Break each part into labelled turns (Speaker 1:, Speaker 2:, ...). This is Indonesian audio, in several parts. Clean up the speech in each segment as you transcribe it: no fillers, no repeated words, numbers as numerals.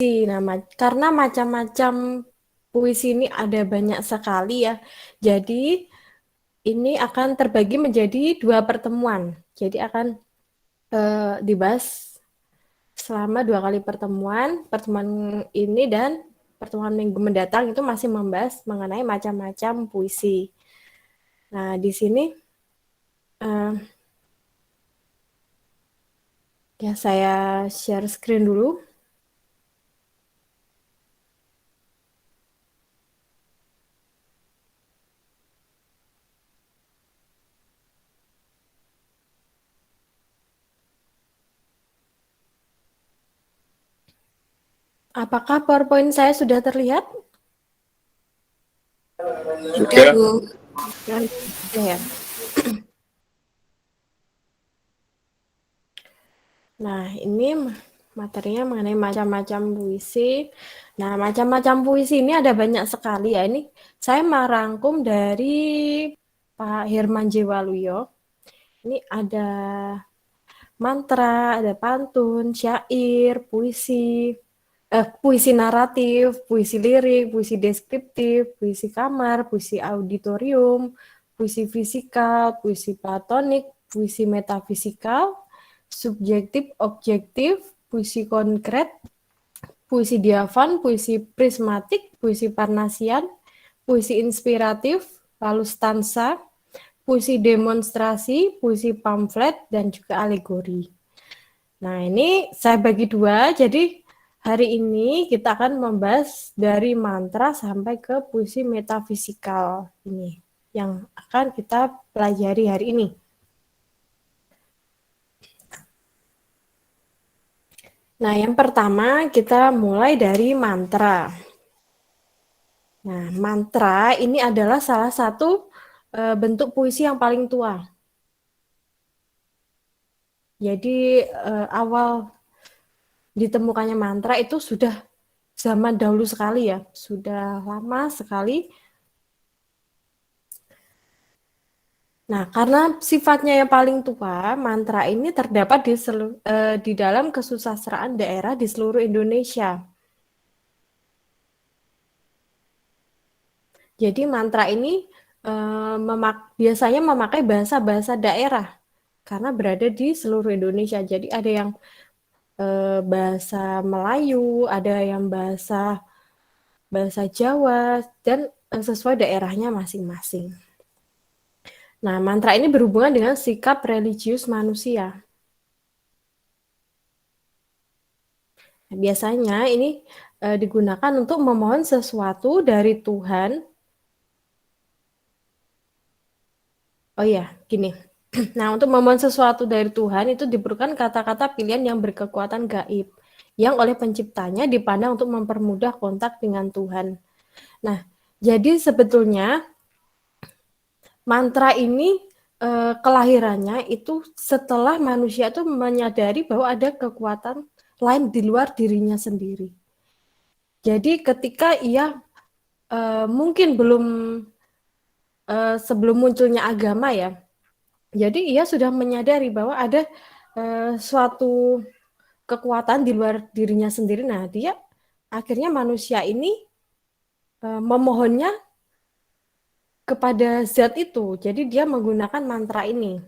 Speaker 1: Nah, karena macam-macam puisi ini ada banyak sekali ya. Jadi ini akan terbagi menjadi 2 pertemuan. Jadi akan dibahas selama 2 kali pertemuan. Pertemuan ini dan pertemuan minggu mendatang itu masih membahas mengenai macam-macam puisi. Nah, di sini ya saya share screen dulu. Apakah PowerPoint saya sudah terlihat?
Speaker 2: Sudah, Bu.
Speaker 1: Ya. Nah, ini materinya mengenai macam-macam puisi. Nah, macam-macam puisi ini ada banyak sekali ya. Ini saya merangkum dari Pak Herman J. Waluyo. Ini ada mantra, ada pantun, syair, puisi naratif, puisi lirik, puisi deskriptif, puisi kamar, puisi auditorium, puisi fisikal, puisi platonik, puisi metafisikal, subjektif, objektif, puisi konkret, puisi diafan, puisi prismatik, puisi parnasian, puisi inspiratif, lalu stansa, puisi demonstrasi, puisi pamflet, dan juga alegori. Nah, ini saya bagi 2, jadi hari ini kita akan membahas dari mantra sampai ke puisi metafisikal ini, yang akan kita pelajari hari ini. Nah, yang pertama kita mulai dari mantra. Nah, mantra ini adalah salah satu bentuk puisi yang paling tua. Jadi awal ditemukannya mantra itu sudah zaman dahulu sekali ya, sudah lama sekali. Nah, karena sifatnya yang paling tua, mantra ini terdapat di dalam kesusastraan daerah di seluruh Indonesia. Jadi mantra ini biasanya memakai bahasa-bahasa daerah karena berada di seluruh Indonesia. Jadi ada yang bahasa Melayu, ada yang bahasa Jawa, dan sesuai daerahnya masing-masing. Nah, mantra ini berhubungan dengan sikap religius manusia. Biasanya ini digunakan untuk memohon sesuatu dari Tuhan. Oh iya, gini. Nah, untuk memohon sesuatu dari Tuhan itu diperlukan kata-kata pilihan yang berkekuatan gaib, yang oleh penciptanya dipandang untuk mempermudah kontak dengan Tuhan. Nah, jadi sebetulnya mantra ini kelahirannya itu setelah manusia itu menyadari bahwa ada kekuatan lain di luar dirinya sendiri. Jadi ketika ia mungkin belum sebelum munculnya agama ya, jadi ia sudah menyadari bahwa ada suatu kekuatan di luar dirinya sendiri. Nah, dia akhirnya manusia ini memohonnya kepada zat itu. Jadi dia menggunakan mantra ini.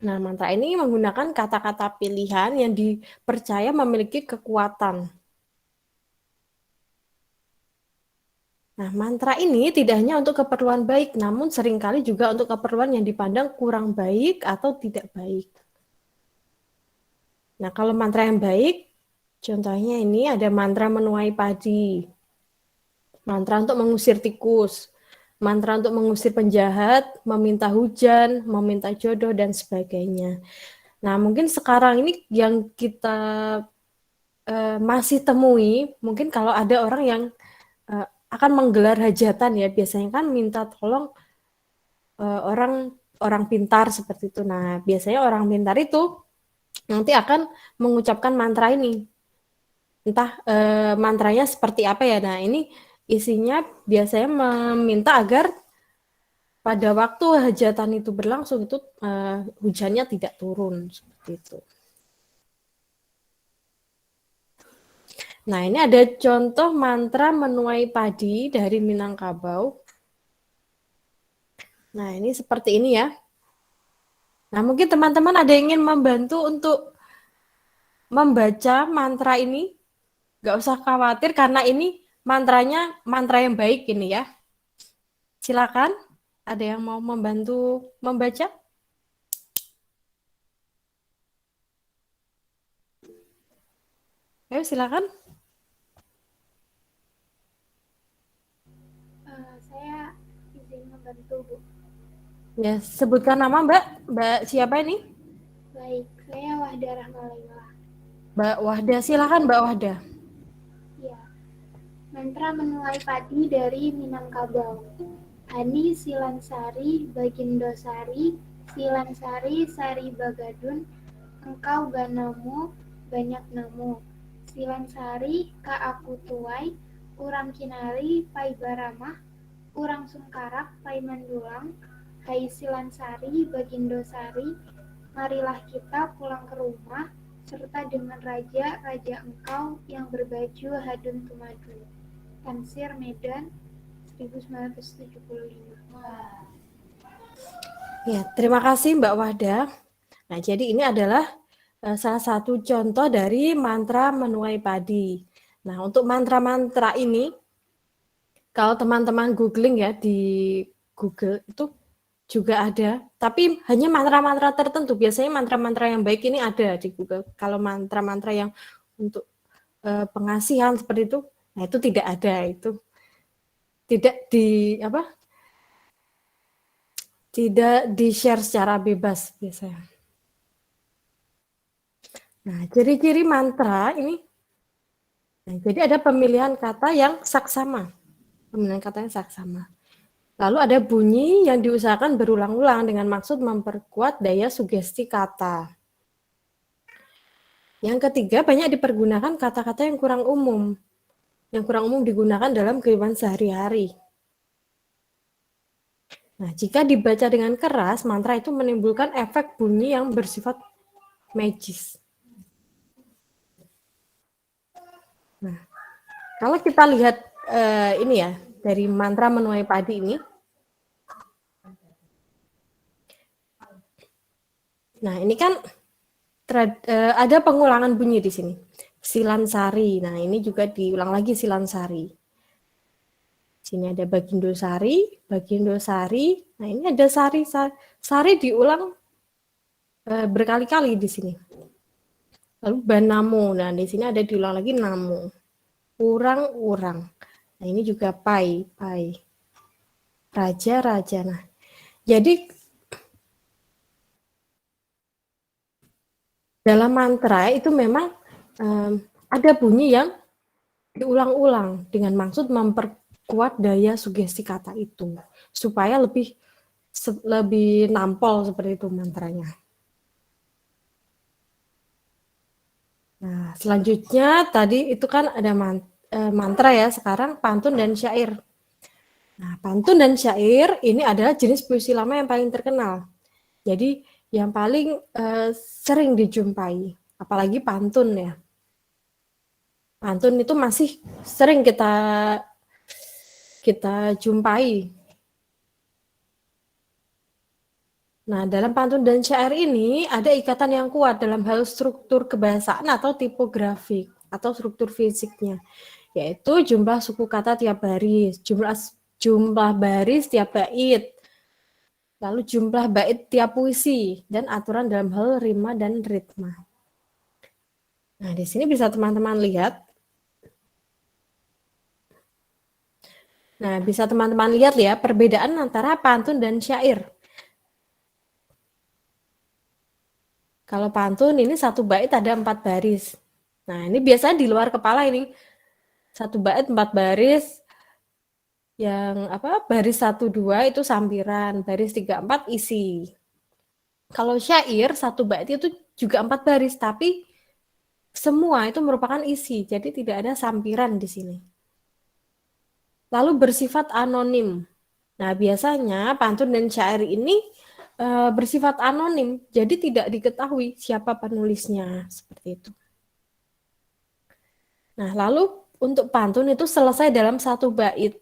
Speaker 1: Nah, mantra ini menggunakan kata-kata pilihan yang dipercaya memiliki kekuatan. Nah, mantra ini tidak hanya untuk keperluan baik, namun seringkali juga untuk keperluan yang dipandang kurang baik atau tidak baik. Nah, kalau mantra yang baik, contohnya ini ada mantra menuai padi, mantra untuk mengusir tikus, mantra untuk mengusir penjahat, meminta hujan, meminta jodoh, dan sebagainya. Nah, mungkin sekarang ini yang kita masih temui, mungkin kalau ada orang yang akan menggelar hajatan ya, biasanya kan minta tolong orang pintar seperti itu. Nah, biasanya orang pintar itu nanti akan mengucapkan mantra ini. Entah mantranya seperti apa ya. Nah, ini isinya biasanya meminta agar pada waktu hajatan itu berlangsung itu hujannya tidak turun seperti itu. Nah, ini ada contoh mantra menuai padi dari Minangkabau. Nah, ini seperti ini ya. Nah, mungkin teman-teman ada yang ingin membantu untuk membaca mantra ini. Nggak usah khawatir karena ini mantranya mantra yang baik ini ya. Silakan, ada yang mau membantu membaca? Ayo silakan.
Speaker 2: Saya izin membantu, Bu.
Speaker 1: Ya, sebutkan nama Mbak. Mbak siapa ini?
Speaker 2: Baik, saya Wahda Rahmalaila.
Speaker 1: Mbak Wahda, silakan Mbak Wahda.
Speaker 2: Ya, mantra menuai padi dari Minangkabau. Ani Silansari Bagindosari Silansari Sari Bagadun engkau ganamu banyak namu Silansari ka aku tuai urang kinali pai baramah urang sungkarak pai mandulang hai Silansari Bagindosari marilah kita pulang ke rumah serta dengan raja engkau yang berbaju hadun tumadu. Tansir Medan 1975.
Speaker 1: Ya, terima kasih Mbak Wahda. Nah, jadi ini adalah salah satu contoh dari mantra menuai padi. Nah, untuk mantra-mantra ini, kalau teman-teman googling ya di Google itu juga ada, tapi hanya mantra-mantra tertentu. Biasanya mantra-mantra yang baik ini ada di Google. Kalau mantra-mantra yang untuk pengasihan seperti itu, nah itu tidak ada, itu tidak tidak di-share secara bebas biasanya. Nah, ciri-ciri mantra ini, nah, jadi ada pemilihan kata yang saksama. Pemilihan kata yang saksama. Lalu ada bunyi yang diusahakan berulang-ulang dengan maksud memperkuat daya sugesti kata. Yang ketiga, banyak dipergunakan kata-kata yang kurang umum. Yang kurang umum digunakan dalam kehidupan sehari-hari. Nah, jika dibaca dengan keras, mantra itu menimbulkan efek bunyi yang bersifat magis. Nah, kalau kita lihat ini ya, dari mantra menuai padi ini. Nah, ini kan ada pengulangan bunyi di sini. Silansari. Nah, ini juga diulang lagi Silansari. Sini ada Bagindosari, Bagindosari. Nah, ini ada sari, sari diulang berkali-kali di sini. Lalu Banamu. Nah, di sini ada diulang lagi namu. Urang-urang. Nah, ini juga pai, pai. Raja-raja. Nah, jadi dalam mantra itu memang ada bunyi yang diulang-ulang dengan maksud memperkuat daya sugesti kata itu supaya lebih nampol seperti itu mantranya. Nah, selanjutnya tadi itu kan ada mantra ya, sekarang pantun dan syair. Nah, pantun dan syair ini adalah jenis puisi lama yang paling terkenal. Jadi yang paling sering dijumpai, apalagi pantun ya. Pantun itu masih sering kita jumpai. Nah, dalam pantun dan syair ini ada ikatan yang kuat dalam hal struktur kebahasaan atau tipografi atau struktur fisiknya, yaitu jumlah suku kata tiap baris, jumlah baris tiap bait, lalu jumlah bait tiap puisi, dan aturan dalam hal rima dan ritma. Nah, di sini bisa teman-teman lihat. Nah, bisa teman-teman lihat ya perbedaan antara pantun dan syair. Kalau pantun ini satu bait ada 4 baris. Nah, ini biasanya di luar kepala ini. Satu bait 4 baris, yang baris 1-2 itu sampiran, baris 3-4 isi. Kalau syair satu bait itu juga 4 baris, tapi semua itu merupakan isi, jadi tidak ada sampiran di sini. Lalu bersifat anonim. Nah, biasanya pantun dan syair ini bersifat anonim, jadi tidak diketahui siapa penulisnya, seperti itu. Nah, lalu untuk pantun itu selesai dalam satu bait.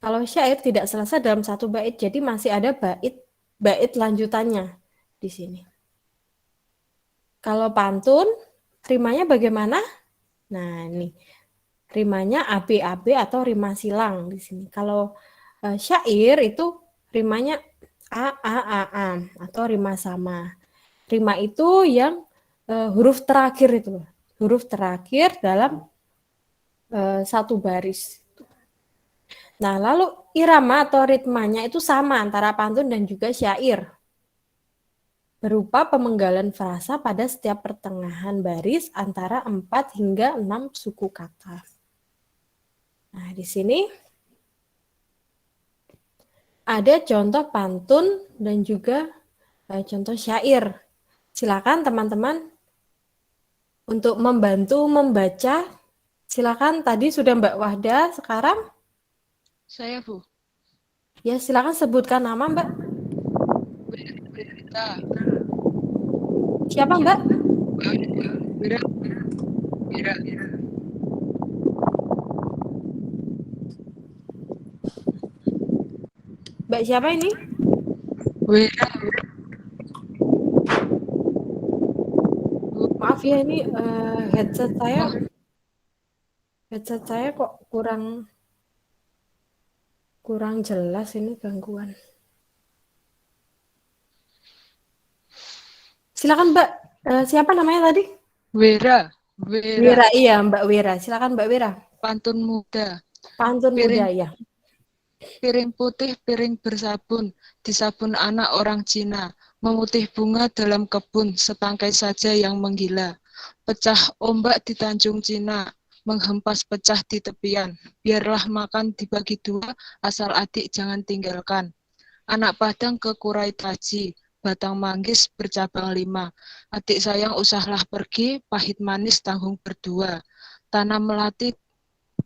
Speaker 1: Kalau syair tidak selesai dalam satu bait, jadi masih ada bait lanjutannya di sini. Kalau pantun, rimanya bagaimana? Nah, ini rimanya AB-AB atau rima silang di sini. Kalau syair itu rimanya A atau rima sama. Rima itu yang huruf terakhir itu, huruf terakhir dalam satu baris. Nah, lalu irama atau ritmanya itu sama antara pantun dan juga syair. Berupa pemenggalan frasa pada setiap pertengahan baris antara 4 hingga 6 suku kata. Nah, di sini ada contoh pantun dan juga contoh syair. Silakan teman-teman untuk membantu membaca. Silakan, tadi sudah Mbak Wahda, sekarang
Speaker 3: Saya, Bu.
Speaker 1: ya silakan sebutkan nama Mbak.
Speaker 3: Berita.
Speaker 1: Siapa Mbak?
Speaker 3: Wira. Wira.
Speaker 1: Mbak siapa ini?
Speaker 3: Wira.
Speaker 1: Maaf ya, ini headset saya kok kurang jelas, ini gangguan. Silakan Mbak, siapa namanya tadi?
Speaker 3: Wira.
Speaker 1: Wira, iya Mbak Wira. Silakan Mbak Wira.
Speaker 3: Pantun muda.
Speaker 1: Pantun muda ya.
Speaker 3: Piring putih, piring bersabun, disabun anak orang Cina, memutih bunga dalam kebun, setangkai saja yang menggila. Pecah ombak di Tanjung Cina, menghempas pecah di tepian, biarlah makan dibagi dua, asal adik jangan tinggalkan. Anak Padang ke Kurai Taji, batang manggis bercabang 5, adik sayang usahlah pergi, pahit manis tanggung berdua. Tanam melati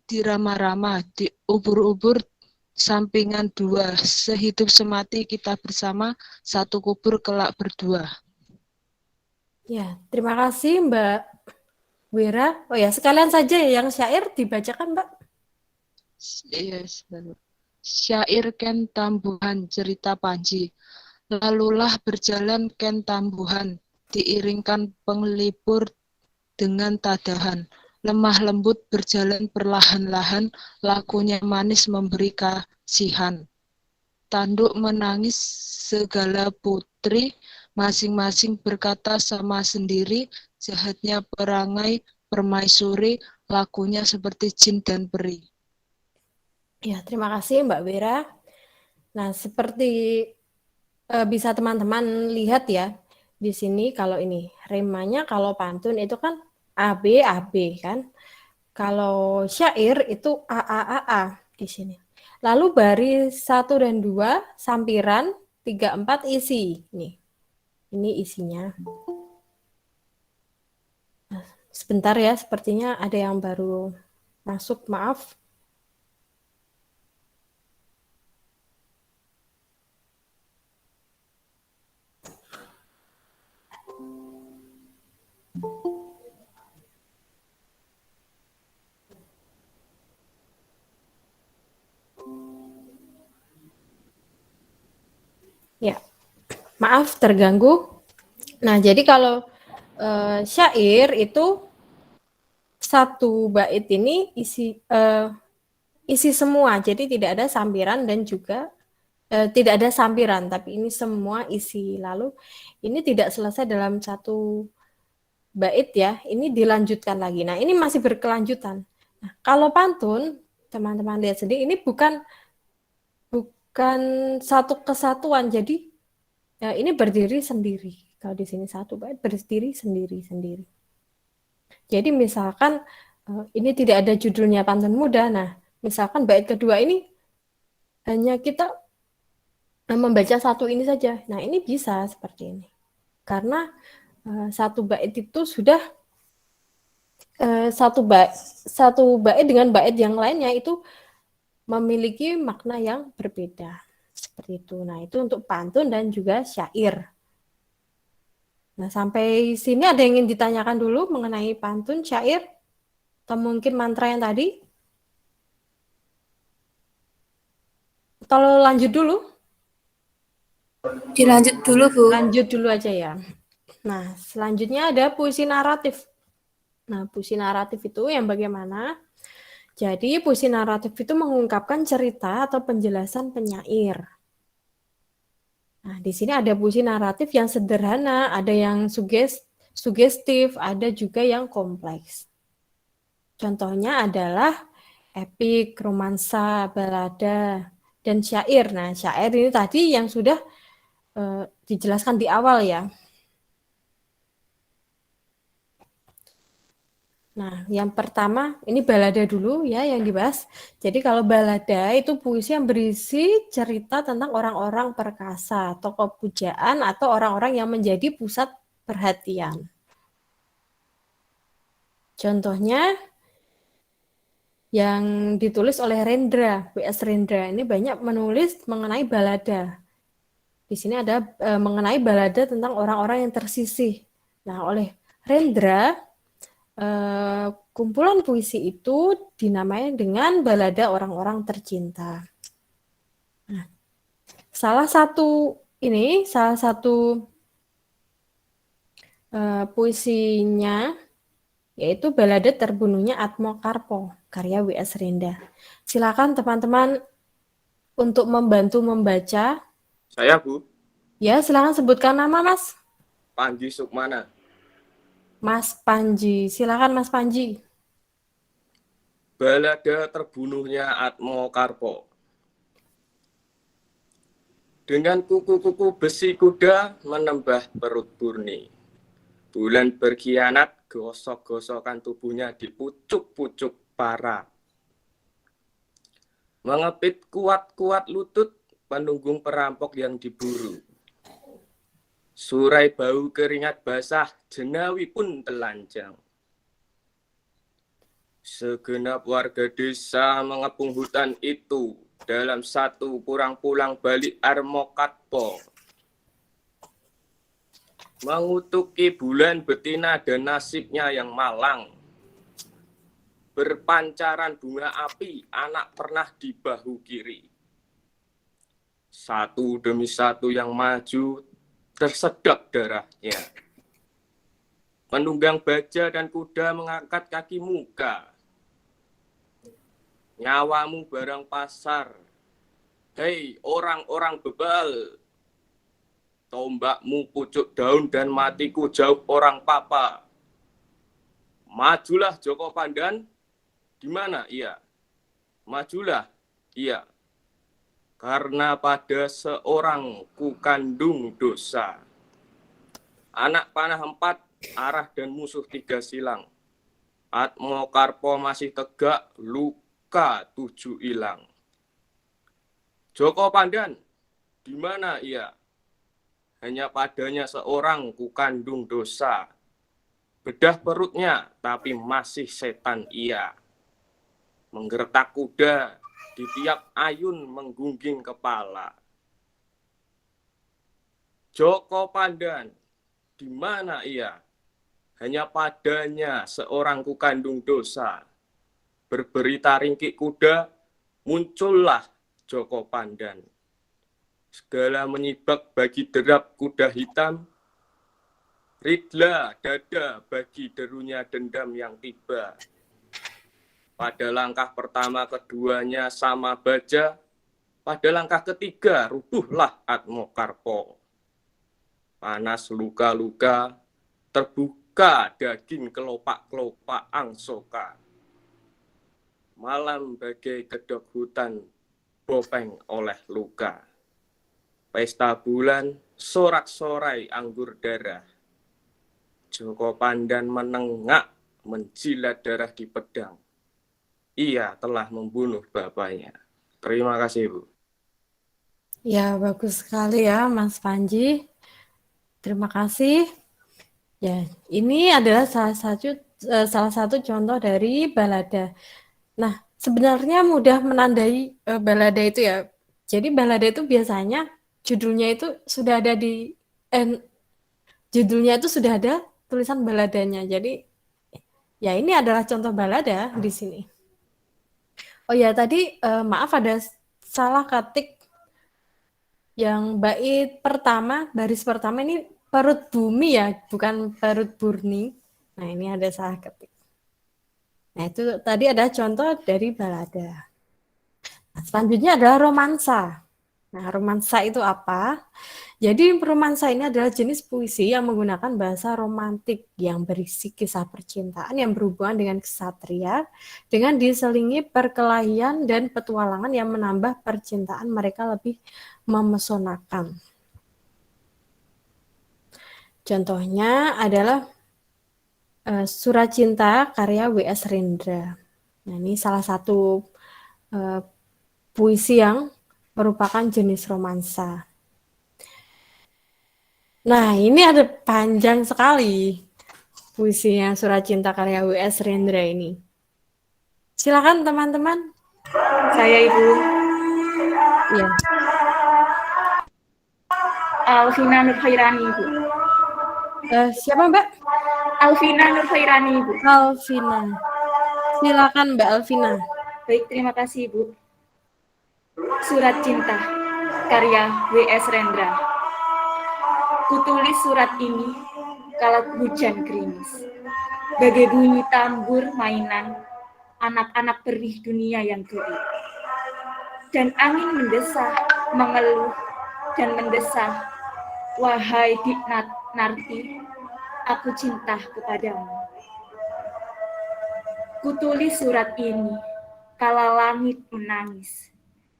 Speaker 3: di rama-rama, di ubur-ubur sampingan 2, sehidup semati kita bersama, satu kubur kelak berdua.
Speaker 1: Ya, terima kasih Mbak Wira. Oh ya, sekalian saja yang syair dibacakan Mbak.
Speaker 3: Yes. Syair Ken Tambuhan, cerita Panji. Lalulah berjalan Ken Tambuhan, diiringkan penglipur dengan tadahan. Lemah lembut berjalan perlahan-lahan, lakunya manis memberi kasihan. Tanduk menangis segala putri, masing-masing berkata sama sendiri, jahatnya perangai permaisuri, lakunya seperti jin dan peri.
Speaker 1: Ya, terima kasih Mbak Wira. Nah, seperti bisa teman-teman lihat ya, di sini kalau ini rimanya kalau pantun itu kan AB AB kan. Kalau syair itu A di sini. Lalu baris 1 dan 2 sampiran, 3 4 isi. Nih. Ini isinya. Sebentar ya, sepertinya ada yang baru masuk, maaf. Ya, maaf terganggu. Nah, jadi kalau syair itu satu bait ini isi semua, jadi tidak ada sampiran dan juga tidak ada sampiran, tapi ini semua isi. Lalu ini tidak selesai dalam satu bait ya, ini dilanjutkan lagi. Nah, ini masih berkelanjutan. Nah, kalau pantun, teman-teman lihat sendiri, ini bukan satu kesatuan, jadi ya, ini berdiri sendiri. Kalau di sini satu bait berdiri sendiri-sendiri. Jadi misalkan ini tidak ada judulnya pantun muda. Nah, misalkan bait kedua ini hanya kita membaca satu ini saja. Nah, ini bisa seperti ini. Karena satu bait itu sudah satu bait dengan bait yang lainnya itu memiliki makna yang berbeda. Seperti itu. Nah, itu untuk pantun dan juga syair. Nah, sampai sini ada yang ingin ditanyakan dulu mengenai pantun, syair, atau mungkin mantra yang tadi? Atau lanjut dulu?
Speaker 2: Dilanjut dulu, Bu.
Speaker 1: Lanjut dulu aja ya. Nah, selanjutnya ada puisi naratif. Nah, puisi naratif itu yang bagaimana? Jadi, puisi naratif itu mengungkapkan cerita atau penjelasan penyair. Nah, di sini ada puisi naratif yang sederhana, ada yang sugestif, ada juga yang kompleks. Contohnya adalah epik, romansa, balada, dan syair. Nah, syair ini tadi yang sudah dijelaskan di awal ya. Nah, yang pertama, ini balada dulu ya yang dibahas. Jadi kalau balada itu puisi yang berisi cerita tentang orang-orang perkasa, tokoh pujaan, atau orang-orang yang menjadi pusat perhatian. Contohnya, yang ditulis oleh Rendra, W.S. Rendra. Ini banyak menulis mengenai balada. Di sini ada mengenai balada tentang orang-orang yang tersisih. Nah, oleh Rendra, kumpulan puisi itu dinamai dengan balada orang-orang tercinta. Nah, salah satu puisinya yaitu balada terbunuhnya Atmokarpo, karya W.S. Renda. Silakan teman-teman untuk membantu membaca.
Speaker 4: Saya, Bu.
Speaker 1: Ya, silakan sebutkan nama, Mas.
Speaker 4: Panji Sukmana.
Speaker 1: Mas Panji. Silakan, Mas Panji.
Speaker 4: Balada terbunuhnya Atmokarpo. Dengan kuku-kuku besi kuda menembah perut Burni. Bulan berkhianat, gosok-gosokan tubuhnya di pucuk-pucuk para. Mengepit kuat-kuat lutut penunggung perampok yang diburu. Surai bau keringat basah, jenawi pun telanjang. Segenap warga desa mengepung hutan itu dalam satu pulang balik Atmokarpo. Mengutuki bulan betina dan nasibnya yang malang. Berpancaran bunga api, anak pernah di bahu kiri. Satu demi satu yang maju, tersedak darahnya. Penunggang baja dan kuda mengangkat kaki muka. Nyawamu barang pasar. Hei orang-orang bebal. Tombakmu pucuk daun dan matiku jauh orang papa. Majulah Joko Pandan. Di mana ia? Majulah, iya. Karena pada seorang ku kandung dosa. Anak panah 4, arah dan musuh 3 silang. Atmokarpo masih tegak, luka 7 hilang. Joko Pandan, di mana ia? Hanya padanya seorang ku kandung dosa. Bedah perutnya, tapi masih setan ia. Menggertak kuda, di tiap ayun menggungging kepala. Joko Pandan, di mana ia? Hanya padanya seorang ku kandung dosa. Berberita ringkik kuda, muncullah Joko Pandan. Segala menyibak bagi derap kuda hitam, ridla dada bagi derunya dendam yang tiba. Pada langkah pertama keduanya sama baja, pada langkah ketiga rubuhlah Atmokarpo. Panas luka-luka, terbuka daging kelopak-kelopak angsoka. Malam bagai kedok hutan, bopeng oleh luka. Pesta bulan, sorak-sorai anggur darah. Joko Pandan menenggak, menjilat darah di pedang. Ia telah membunuh bapaknya. Terima kasih, Bu.
Speaker 1: Ya, bagus sekali ya, Mas Panji. Terima kasih. Ya, ini adalah salah satu contoh dari balada. Nah, sebenarnya mudah menandai balada itu ya. Jadi balada itu biasanya judulnya itu sudah ada di judulnya itu sudah ada tulisan baladanya. Jadi ya ini adalah contoh balada di sini. Oh ya, tadi maaf ada salah ketik yang bait pertama, baris pertama ini perut bumi ya, bukan perut burni. Nah, ini ada salah ketik. Nah, itu tadi ada contoh dari balada. Nah, selanjutnya adalah romansa. Nah, romansa itu apa? Jadi romansa ini adalah jenis puisi yang menggunakan bahasa romantik yang berisi kisah percintaan yang berhubungan dengan kesatria dengan diselingi perkelahian dan petualangan yang menambah percintaan mereka lebih memesonakan. Contohnya adalah Surat Cinta karya W.S. Rendra. Nah, ini salah satu puisi yang merupakan jenis romansa. Nah, ini ada panjang sekali puisinya Surat Cinta karya W.S. Rendra ini. Silakan teman-teman.
Speaker 5: Saya Ibu
Speaker 1: Ya.
Speaker 5: Alvina Nurkhairani, Ibu.
Speaker 1: Siapa Mbak?
Speaker 5: Alvina Nurkhairani, Ibu.
Speaker 1: Alvina. Silakan Mbak Alvina.
Speaker 5: Baik, terima kasih, Ibu. Surat Cinta, karya W.S. Rendra. Kutulis surat ini kala hujan gerimis. Bagai bunyi tambur mainan anak-anak perih dunia yang goib. Dan angin mendesah, mengeluh, dan mendesah. Wahai Diknat Narti, aku cinta kepadamu. Kutulis surat ini kala langit menangis.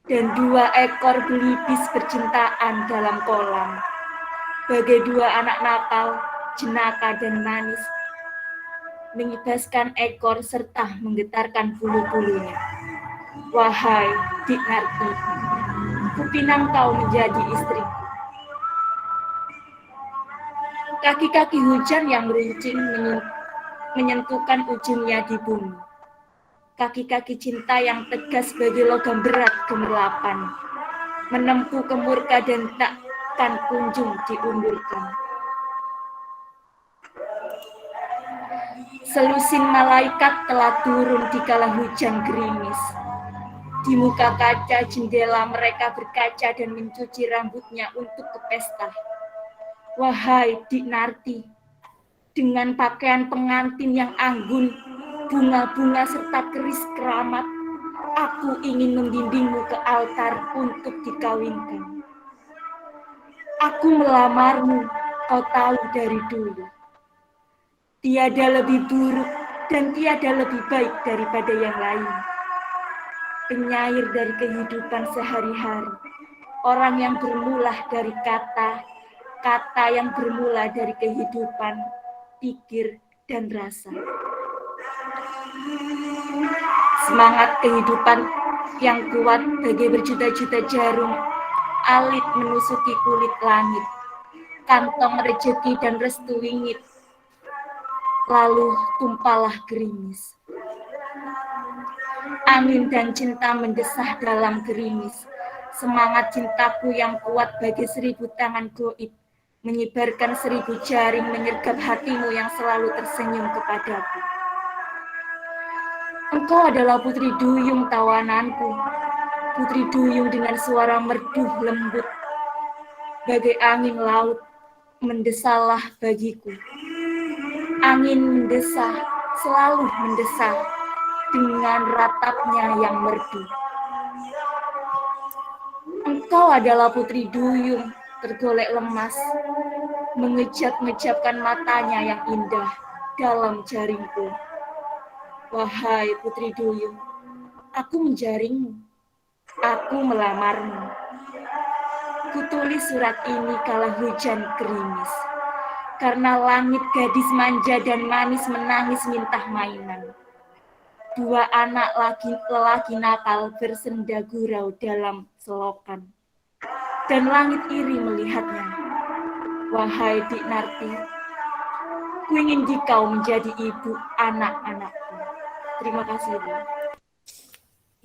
Speaker 5: Dan 2 ekor belibis percintaan dalam kolam. Bagai 2 anak nakal, jenaka dan manis. Mengibaskan ekor serta menggetarkan bulu-bulunya. Wahai Dik Narti, kupinang kau menjadi istriku. Kaki-kaki hujan yang runcing menyentuhkan ujungnya di bumi. Kaki-kaki cinta yang tegas bagi logam berat gemerlapan, menempuh kemurka dan takkan kunjung diundurkan. Selusin malaikat telah turun di kala hujan gerimis. Di muka kaca jendela mereka berkaca dan mencuci rambutnya untuk ke pesta. Wahai Dik Narti, dengan pakaian pengantin yang anggun, bunga-bunga serta keris keramat, aku ingin membimbingmu ke altar untuk dikawinkan. Aku melamarmu, kau tahu dari dulu. Tiada lebih buruk dan tiada lebih baik daripada yang lain. Penyair dari kehidupan sehari-hari, orang yang bermula dari kata yang bermula dari kehidupan, pikir, dan rasa. Semangat kehidupan yang kuat bagai berjuta-juta jarum, alit menusuki kulit langit, kantong rejeki dan restu wingit, lalu tumpahlah gerimis. Angin dan cinta mendesah dalam gerimis, semangat cintaku yang kuat bagai 1000 tangan goib, menyebarkan 1000 jaring menyergap hatimu yang selalu tersenyum kepadaku. Engkau adalah putri duyung tawananku, putri duyung dengan suara merdu lembut, bagai angin laut, mendesalah bagiku. Angin mendesah, selalu mendesah, dengan ratapnya yang merdu. Engkau adalah putri duyung, tergolek lemas, mengejap-ngejapkan matanya yang indah dalam jaringku. Wahai putri duyung, aku menjaringmu, aku melamarmu. Kutulis surat ini kala hujan gerimis, karena langit gadis manja dan manis menangis minta mainan. 2 anak lelaki nakal bersenda gurau dalam selokan, dan langit iri melihatnya. Wahai Dik Narti, ku ingin dikau menjadi ibu anak-anakku. Terima kasih, Bu.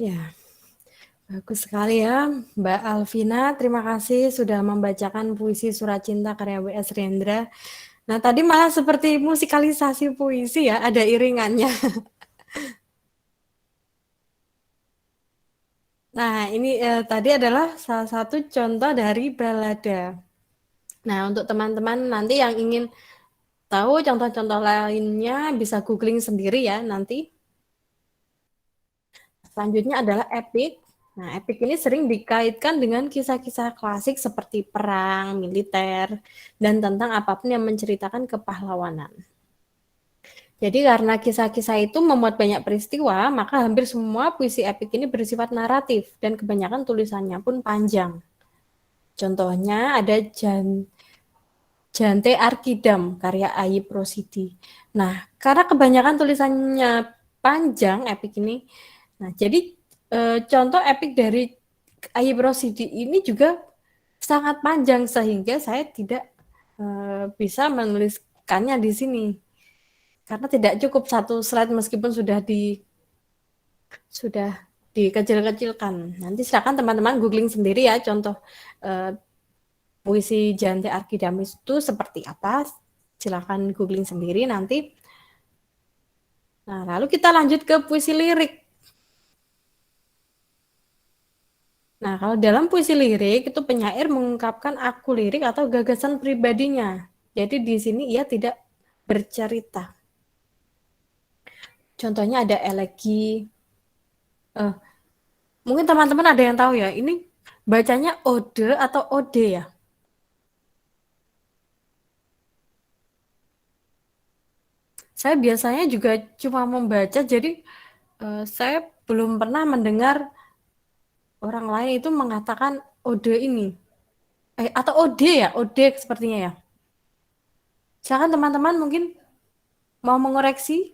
Speaker 1: Ya, bagus sekali ya Mbak Alvina. Terima kasih sudah membacakan puisi Surat Cinta karya W.S. Rendra. Nah, tadi malah seperti musikalisasi puisi ya, ada iringannya. Nah, ini tadi adalah salah satu contoh dari balada. Nah, untuk teman-teman nanti yang ingin tahu contoh-contoh lainnya bisa googling sendiri ya nanti. Selanjutnya adalah epic. Nah, epic ini sering dikaitkan dengan kisah-kisah klasik seperti perang, militer, dan tentang apapun yang menceritakan kepahlawanan. Jadi karena kisah-kisah itu memuat banyak peristiwa, maka hampir semua puisi epik ini bersifat naratif dan kebanyakan tulisannya pun panjang. Contohnya ada Jante Arkidam, karya Ayib Rosidi. Nah, karena kebanyakan tulisannya panjang epik ini, nah jadi contoh epik dari Ayib Rosidi ini juga sangat panjang sehingga saya tidak bisa menuliskannya di sini karena tidak cukup satu slide meskipun sudah dikecil-kecilkan. Nanti silakan teman-teman googling sendiri ya contoh puisi Jante Arkidamis itu seperti apa. Silakan googling sendiri nanti. Nah, lalu kita lanjut ke puisi lirik. Nah, kalau dalam puisi lirik itu penyair mengungkapkan aku lirik atau gagasan pribadinya. Jadi di sini ia tidak bercerita. Contohnya ada elegi. Mungkin teman-teman ada yang tahu ya, ini bacanya ode atau ode ya? Saya biasanya juga cuma membaca, jadi saya belum pernah mendengar orang lain itu mengatakan ode ini. Atau ode ya, ode sepertinya ya. Silakan teman-teman mungkin mau mengoreksi.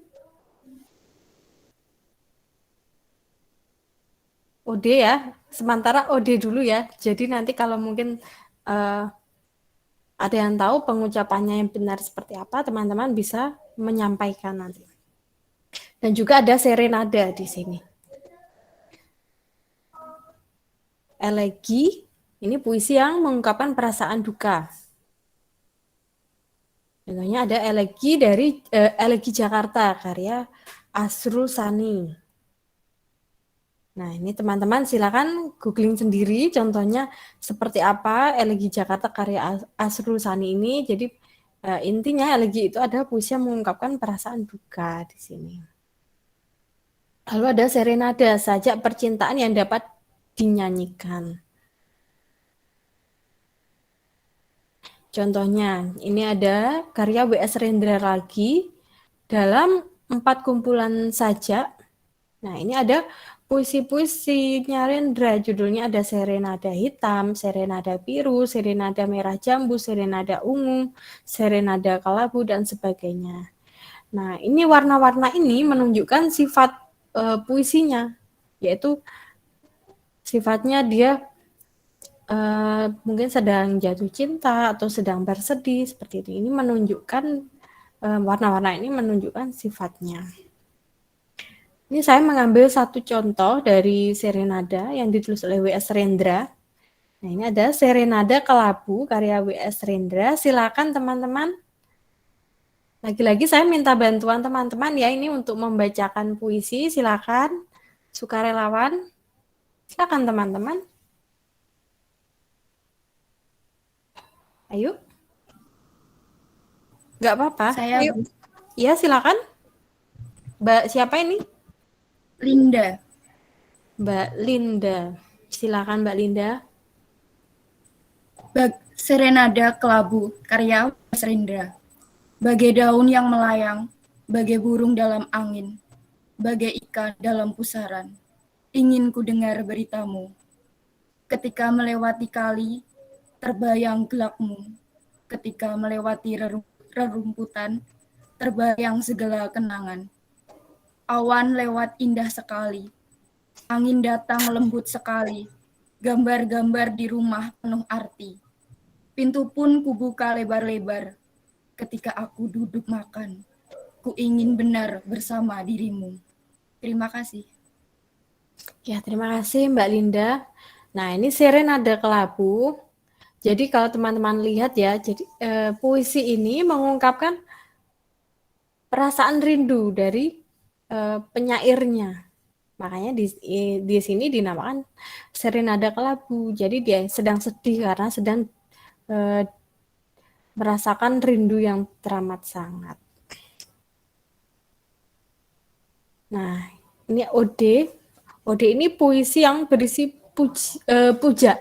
Speaker 1: Ode ya, sementara ode dulu ya. Jadi nanti kalau mungkin ada yang tahu pengucapannya yang benar seperti apa, teman-teman bisa menyampaikan nanti. Dan juga ada serenada di sini. Elegi, ini puisi yang mengungkapkan perasaan duka. Contohnya ada elegi Jakarta karya Asrul Sani. Nah, ini teman-teman silakan googling sendiri contohnya seperti apa elegi Jakarta karya Asrul Sani ini. Jadi intinya elegi itu ada puisi yang mengungkapkan perasaan duka di sini. Lalu ada serenada, sajak percintaan yang dapat dinyanyikan. Contohnya, ini ada karya W.S. Rendra lagi dalam 4 kumpulan sajak. Nah, ini ada puisi-puisinya Rendra, judulnya ada Serenada Hitam, Serenada Biru, Serenada Merah Jambu, Serenada Ungu, Serenada Kelabu, dan sebagainya. Nah, ini warna-warna ini menunjukkan sifat puisinya, yaitu sifatnya dia mungkin sedang jatuh cinta atau sedang bersedih seperti itu. Ini menunjukkan warna-warna ini menunjukkan sifatnya. Ini saya mengambil satu contoh dari Serenada yang ditulis oleh W.S. Rendra. Nah, ini ada Serenada Kelabu karya W.S. Rendra. Silakan teman-teman. Lagi-lagi saya minta bantuan teman-teman ya ini untuk membacakan puisi. Silakan sukarelawan. Silakan teman-teman. Ayo. Nggak apa-apa.
Speaker 6: Saya
Speaker 1: Iya, silakan. Mbak siapa ini?
Speaker 6: Linda.
Speaker 1: Mbak Linda. Silakan Mbak Linda.
Speaker 6: Serenada Kelabu, karya Mas Rendra. Bagai daun yang melayang, bagai burung dalam angin, bagai ikan dalam pusaran, ingin ku dengar beritamu. Ketika melewati kali, terbayang gelapmu. Ketika melewati rerumputan, terbayang segala kenangan. Awan lewat indah sekali, angin datang lembut sekali, gambar-gambar di rumah penuh arti. Pintu pun kubuka lebar-lebar, ketika aku duduk makan, ku ingin benar bersama dirimu. Terima kasih.
Speaker 1: Ya, terima kasih Mbak Linda. Nah, ini Serenada Kelabu. Jadi kalau teman-teman lihat ya, jadi puisi ini mengungkapkan perasaan rindu dari penyairnya. Makanya di sini dinamakan Serenada Kelabu. Jadi dia sedang sedih karena sedang merasakan rindu yang teramat sangat. Nah, ini ode. Ode ini puisi yang berisi puja.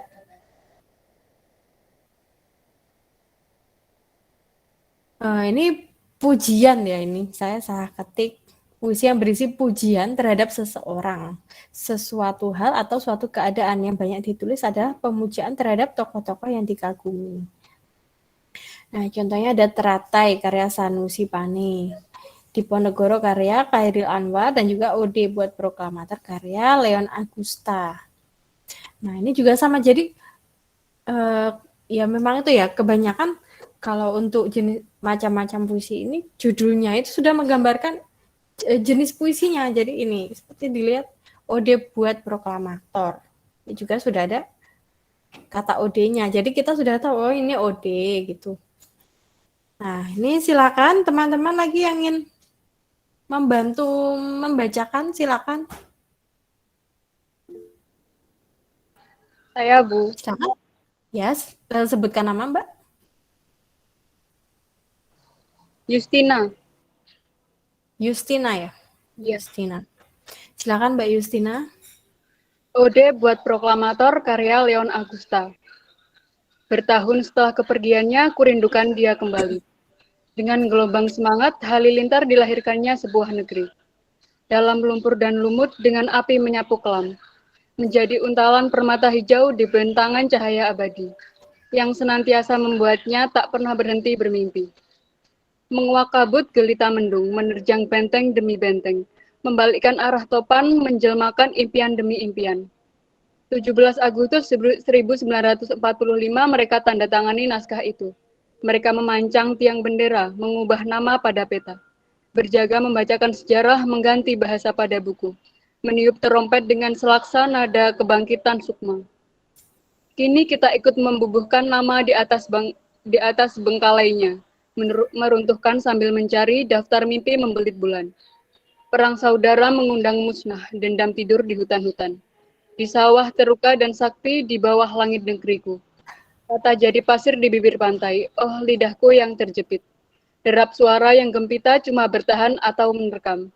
Speaker 1: Ini pujian ya ini. Saya salah ketik. Puisi yang berisi pujian terhadap seseorang, sesuatu hal atau suatu keadaan. Yang banyak ditulis adalah pemujaan terhadap tokoh-tokoh yang dikagumi. Nah, contohnya ada Teratai karya Sanusi Pane, Diponegoro karya Khairil Anwar, dan juga Ode buat Proklamator karya Leon Agusta. Nah, ini juga sama. Jadi ya memang itu ya, kebanyakan kalau untuk jenis macam-macam puisi ini, judulnya itu sudah menggambarkan jenis puisinya. Jadi ini seperti dilihat Ode buat Proklamator. Ini juga sudah ada kata ode-nya. Jadi kita sudah tahu oh ini ode gitu. Nah, ini silakan teman-teman lagi yang ingin membantu membacakan, silakan.
Speaker 7: Saya, Bu.
Speaker 1: Silakan. Yes, sebutkan nama, Mbak.
Speaker 7: Justina.
Speaker 1: Justina ya?
Speaker 7: Yes.
Speaker 1: Justina. Silakan Mbak Justina.
Speaker 7: Ode buat Proklamator karya Leon Agusta. Bertahun setelah kepergiannya, kurindukan dia kembali. Dengan gelombang semangat, halilintar dilahirkannya sebuah negeri. Dalam lumpur dan lumut, dengan api menyapu kelam. Menjadi untalan permata hijau di bentangan cahaya abadi. Yang senantiasa membuatnya tak pernah berhenti bermimpi. Menguak kabut gelita mendung, menerjang benteng demi benteng, membalikkan arah topan, menjelmakan impian demi impian. 17 Agustus 1945 mereka tanda tangani naskah itu. Mereka memancang tiang bendera, mengubah nama pada peta. Berjaga membacakan sejarah, mengganti bahasa pada buku. Meniup terompet dengan selaksa nada kebangkitan sukma. Kini kita ikut membubuhkan nama di atas bengkalainya. Meruntuhkan sambil mencari, daftar mimpi membelit bulan. Perang saudara mengundang musnah, dendam tidur di hutan-hutan. Di sawah terluka dan sakti di bawah langit negeriku. Kata jadi pasir di bibir pantai, oh lidahku yang terjepit. Derap suara yang gempita cuma bertahan atau menerkam.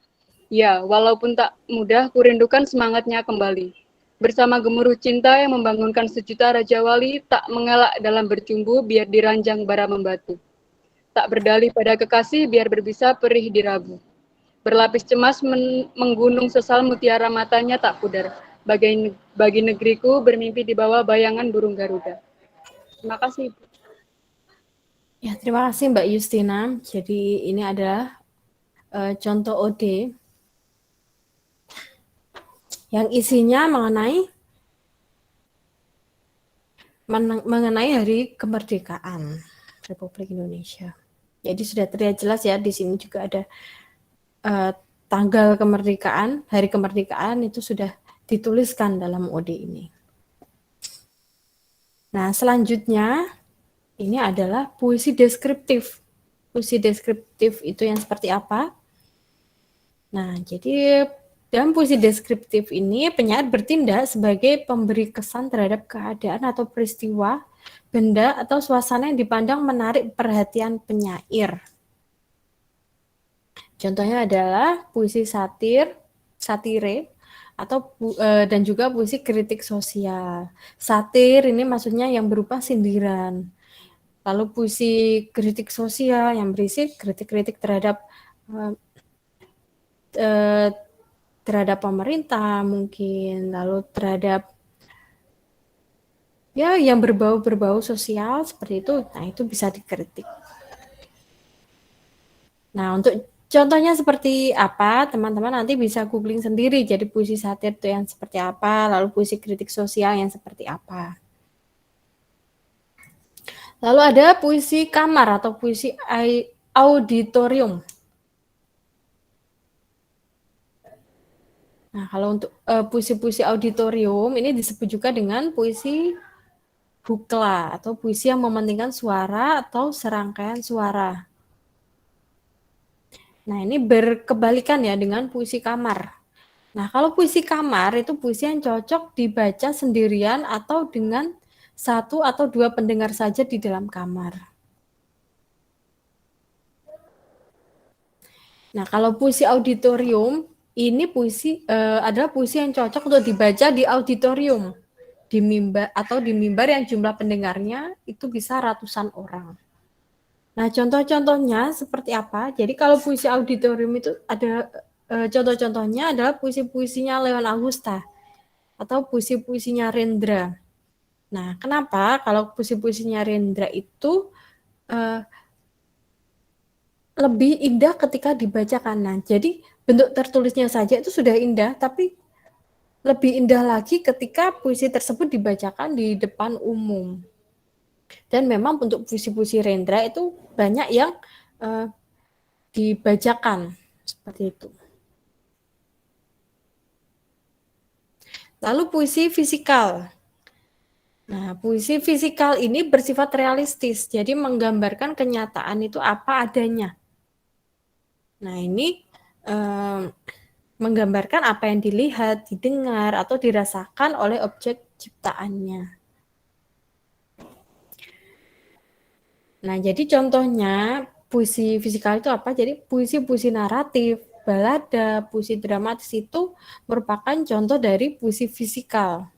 Speaker 7: Ya, walaupun tak mudah, kurindukan semangatnya kembali. Bersama gemuruh cinta yang membangunkan sejuta raja wali, tak mengelak dalam bercumbu biar diranjang bara membatu. Tak berdalih pada kekasih biar berbisa perih dirabu. Berlapis cemas menggunung sesal mutiara matanya tak pudar. Bagi negeriku bermimpi di bawah bayangan burung Garuda. Terima kasih.
Speaker 1: Ya, terima kasih Mbak Justina. Jadi ini adalah contoh ode yang isinya mengenai hari kemerdekaan Republik Indonesia. Jadi sudah terlihat jelas ya, di sini juga ada tanggal kemerdekaan, hari kemerdekaan itu sudah dituliskan dalam ode ini. Nah, selanjutnya ini adalah puisi deskriptif. Puisi deskriptif itu yang seperti apa? Nah, jadi dalam puisi deskriptif ini penyair bertindak sebagai pemberi kesan terhadap keadaan atau peristiwa, benda atau suasana yang dipandang menarik perhatian penyair. Contohnya adalah puisi satire, atau dan juga puisi kritik sosial. Satir ini maksudnya yang berupa sindiran. Lalu puisi kritik sosial yang berisi kritik-kritik terhadap pemerintah mungkin, lalu terhadap ya yang berbau sosial seperti itu. Nah, itu bisa dikritik. Nah, untuk contohnya seperti apa, teman-teman nanti bisa googling sendiri. Jadi puisi satir itu yang seperti apa, lalu puisi kritik sosial yang seperti apa. Lalu ada puisi kamar atau puisi auditorium. Nah, kalau untuk puisi-puisi auditorium ini disebut juga dengan puisi Bukla atau puisi yang mementingkan suara atau serangkaian suara. Nah, ini berkebalikan ya dengan puisi kamar. Nah, kalau puisi kamar itu puisi yang cocok dibaca sendirian atau dengan satu atau dua pendengar saja di dalam kamar. Nah, kalau puisi auditorium, ini puisi adalah puisi yang cocok untuk dibaca di auditorium, di mimbar atau di mimbar yang jumlah pendengarnya itu bisa ratusan orang. Nah, contoh-contohnya seperti apa? Jadi kalau puisi auditorium itu ada contoh-contohnya adalah puisi-puisinya Leon Agusta atau puisi-puisinya Rendra. Nah, kenapa kalau puisi-puisinya Rendra itu lebih indah ketika dibacakan? Nah, jadi bentuk tertulisnya saja itu sudah indah, tapi lebih indah lagi ketika puisi tersebut dibacakan di depan umum. Dan memang untuk puisi-puisi Rendra itu banyak yang dibacakan seperti itu. Lalu puisi fisikal. Nah, puisi fisikal ini bersifat realistis, jadi menggambarkan kenyataan itu apa adanya. Nah, ini menggambarkan apa yang dilihat, didengar, atau dirasakan oleh objek ciptaannya. Nah, jadi contohnya puisi fisikal itu apa? Jadi puisi-puisi naratif, balada, puisi dramatis itu merupakan contoh dari puisi fisikal.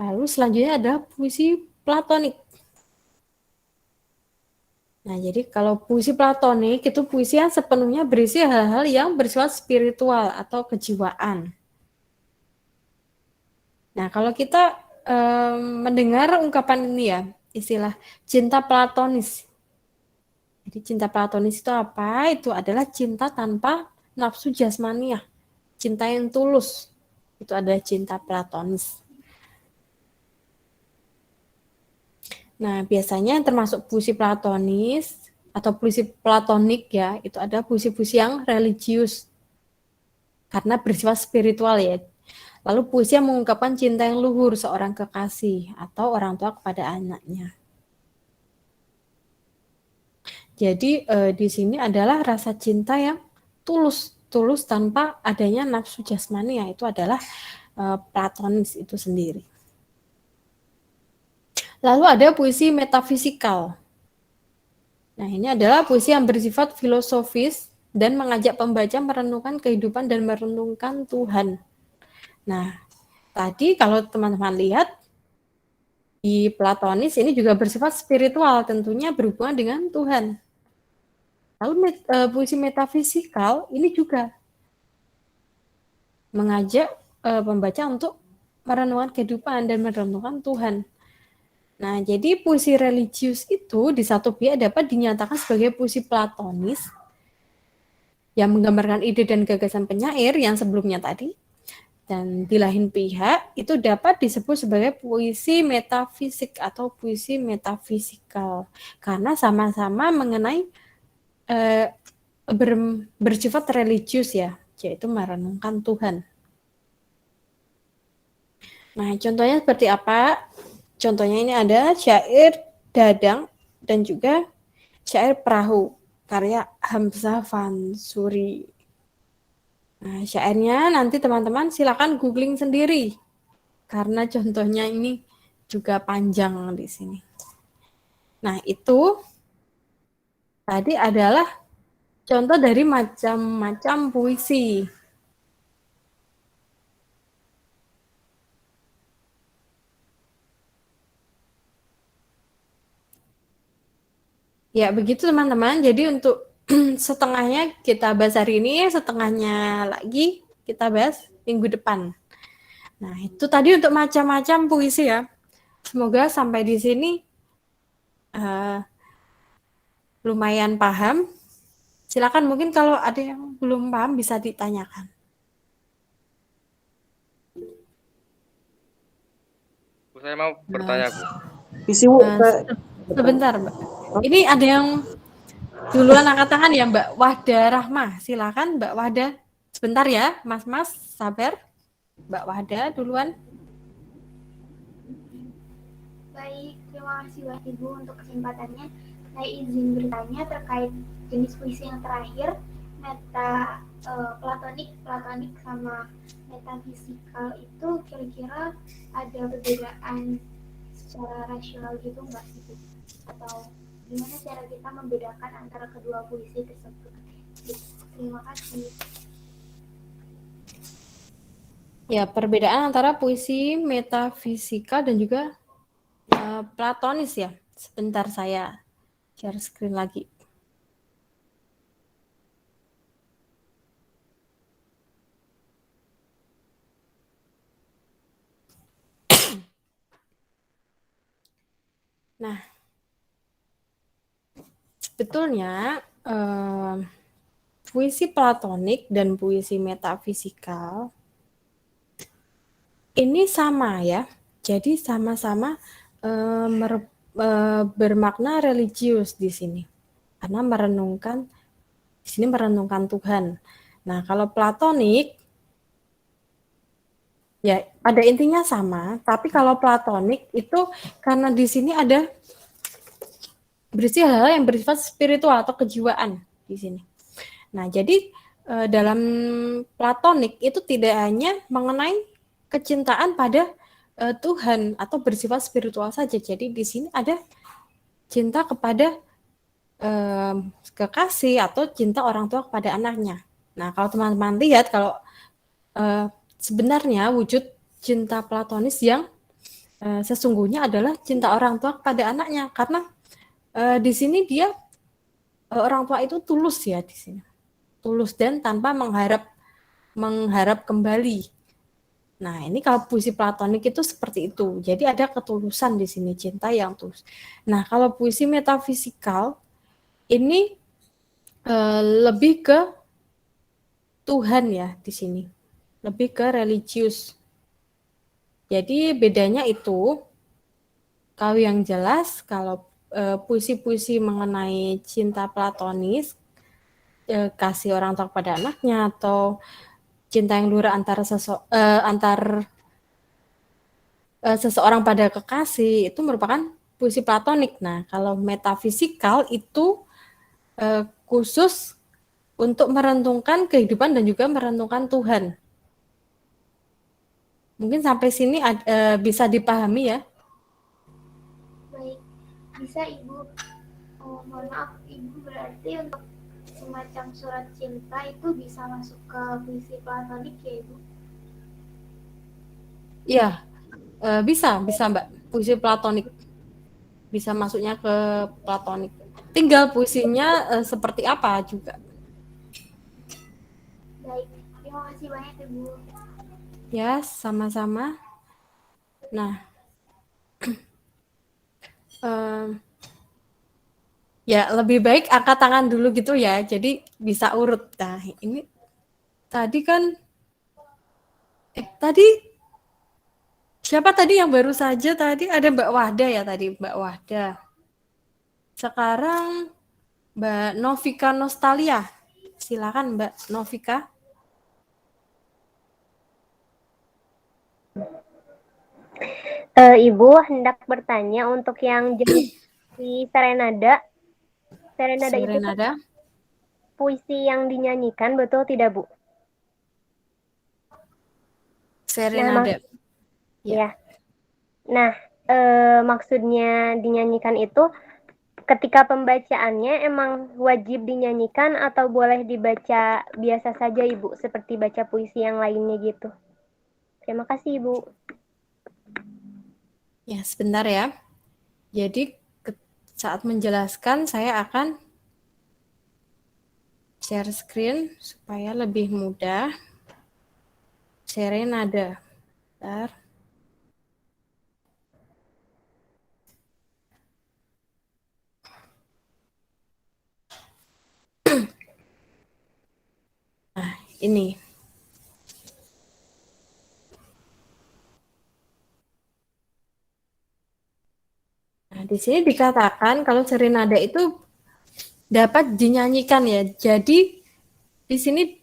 Speaker 1: Lalu selanjutnya ada puisi platonik. Nah, jadi kalau puisi platonik itu puisi yang sepenuhnya berisi hal-hal yang bersifat spiritual atau kejiwaan. Nah, kalau kita mendengar ungkapan ini ya, istilah cinta platonis. Jadi cinta platonis itu apa? Itu adalah cinta tanpa nafsu jasmaniah, cinta yang tulus. Itu adalah cinta platonis. Nah, biasanya yang termasuk puisi platonis atau puisi platonik ya, itu ada puisi-puisi yang religius karena bersifat spiritual ya. Lalu puisi yang mengungkapkan cinta yang luhur seorang kekasih atau orang tua kepada anaknya. Jadi di sini adalah rasa cinta yang tulus tanpa adanya nafsu jasmani, ya itu adalah platonis itu sendiri. Lalu ada puisi metafisikal. Nah, ini adalah puisi yang bersifat filosofis dan mengajak pembaca merenungkan kehidupan dan merenungkan Tuhan. Nah, tadi kalau teman-teman lihat di platonis ini juga bersifat spiritual, tentunya berhubungan dengan Tuhan. Lalu puisi metafisikal ini juga mengajak pembaca untuk merenungkan kehidupan dan merenungkan Tuhan. Nah, jadi puisi religius itu di satu pihak dapat dinyatakan sebagai puisi platonis yang menggambarkan ide dan gagasan penyair yang sebelumnya tadi. Dan di lain pihak itu dapat disebut sebagai puisi metafisik atau puisi metafisikal karena sama-sama mengenai bersifat religius ya, yaitu merenungkan Tuhan. Nah, contohnya seperti apa? Contohnya ini ada syair Dadang dan juga syair Perahu karya Hamzah Fansuri. Nah, syairnya nanti teman-teman silakan googling sendiri karena contohnya ini juga panjang di sini. Nah, itu tadi adalah contoh dari macam-macam puisi. Ya, begitu teman-teman. Jadi untuk setengahnya kita bahas hari ini, setengahnya lagi kita bahas minggu depan. Nah, itu tadi untuk macam-macam puisi ya. Semoga sampai di sini lumayan paham. Silakan mungkin kalau ada yang belum paham bisa ditanyakan.
Speaker 8: Saya mau bertanya, Bu.
Speaker 1: Sebentar, Mbak. Ini ada yang duluan angkat tangan ya, Mbak Wahda Rahmah. Silakan Mbak Wahda. Sebentar ya, Mas-mas, sabar. Mbak Wahda duluan.
Speaker 2: Baik, terima kasih banyak Ibu untuk kesempatannya. Saya izin bertanya terkait jenis puisi yang terakhir, platonik sama metafisikal itu kira-kira ada perbedaan secara rasional gitu nggak Ibu? Atau gimana cara kita membedakan antara kedua puisi tersebut? Terima kasih.
Speaker 1: Ya, perbedaan antara puisi metafisikal dan juga platonis ya. Sebentar saya share screen lagi. Nah, sebetulnya puisi platonik dan puisi metafisikal ini sama ya. Jadi sama-sama bermakna religius di sini. Karena di sini merenungkan Tuhan. Nah, kalau platonik ya pada intinya sama, tapi kalau platonik itu karena di sini ada berisi hal-hal yang bersifat spiritual atau kejiwaan di sini. Nah, jadi dalam platonik itu tidak hanya mengenai kecintaan pada Tuhan atau bersifat spiritual saja. Jadi di sini ada cinta kepada kekasih atau cinta orang tua kepada anaknya. Nah, kalau teman-teman lihat kalau sebenarnya wujud cinta platonis yang sesungguhnya adalah cinta orang tua kepada anaknya, karena di sini dia orang tua itu tulus ya di sini, tulus dan tanpa mengharap kembali. Nah, ini kalau puisi platonik itu seperti itu. Jadi ada ketulusan di sini, cinta yang tulus. Nah, kalau puisi metafisikal ini lebih ke Tuhan ya di sini. Lebih ke religius. Jadi bedanya itu kalau yang jelas kalau puisi-puisi mengenai cinta platonis, kasih orang tua kepada anaknya atau cinta yang luar antar seseorang pada kekasih itu merupakan puisi platonik. Nah, kalau metafisikal itu khusus untuk merenungkan kehidupan dan juga merenungkan Tuhan. Mungkin sampai sini bisa dipahami ya.
Speaker 2: Baik, bisa Ibu. Mohon maaf Ibu, berarti untuk semacam surat cinta itu bisa masuk ke puisi platonik ya Ibu?
Speaker 1: Iya, bisa Mbak. Puisi platonik bisa masuknya ke platonik. Tinggal puisinya seperti apa juga.
Speaker 2: Baik, terima kasih banyak Ibu.
Speaker 1: Ya, sama-sama. Nah, ya lebih baik angkat tangan dulu gitu ya, jadi bisa urut. Nah, ini tadi kan, tadi siapa tadi yang baru saja tadi? Ada Mbak Wahda ya tadi, Mbak Wahda. Sekarang Mbak Novika Nostalia. Silakan Mbak Novika.
Speaker 9: Ibu hendak bertanya untuk yang jenis serenada. Serenada itu puisi yang dinyanyikan, betul tidak, Bu?
Speaker 1: Serenada.
Speaker 9: Ya. Nah, maksudnya dinyanyikan itu ketika pembacaannya emang wajib dinyanyikan atau boleh dibaca biasa saja, Ibu, seperti baca puisi yang lainnya gitu. Terima kasih, Ibu.
Speaker 1: Ya, sebentar ya. Jadi saat menjelaskan saya akan share screen supaya lebih mudah. Serenada. Bentar. Nah, ini. Nah, di sini dikatakan kalau serenada itu dapat dinyanyikan ya. Jadi di sini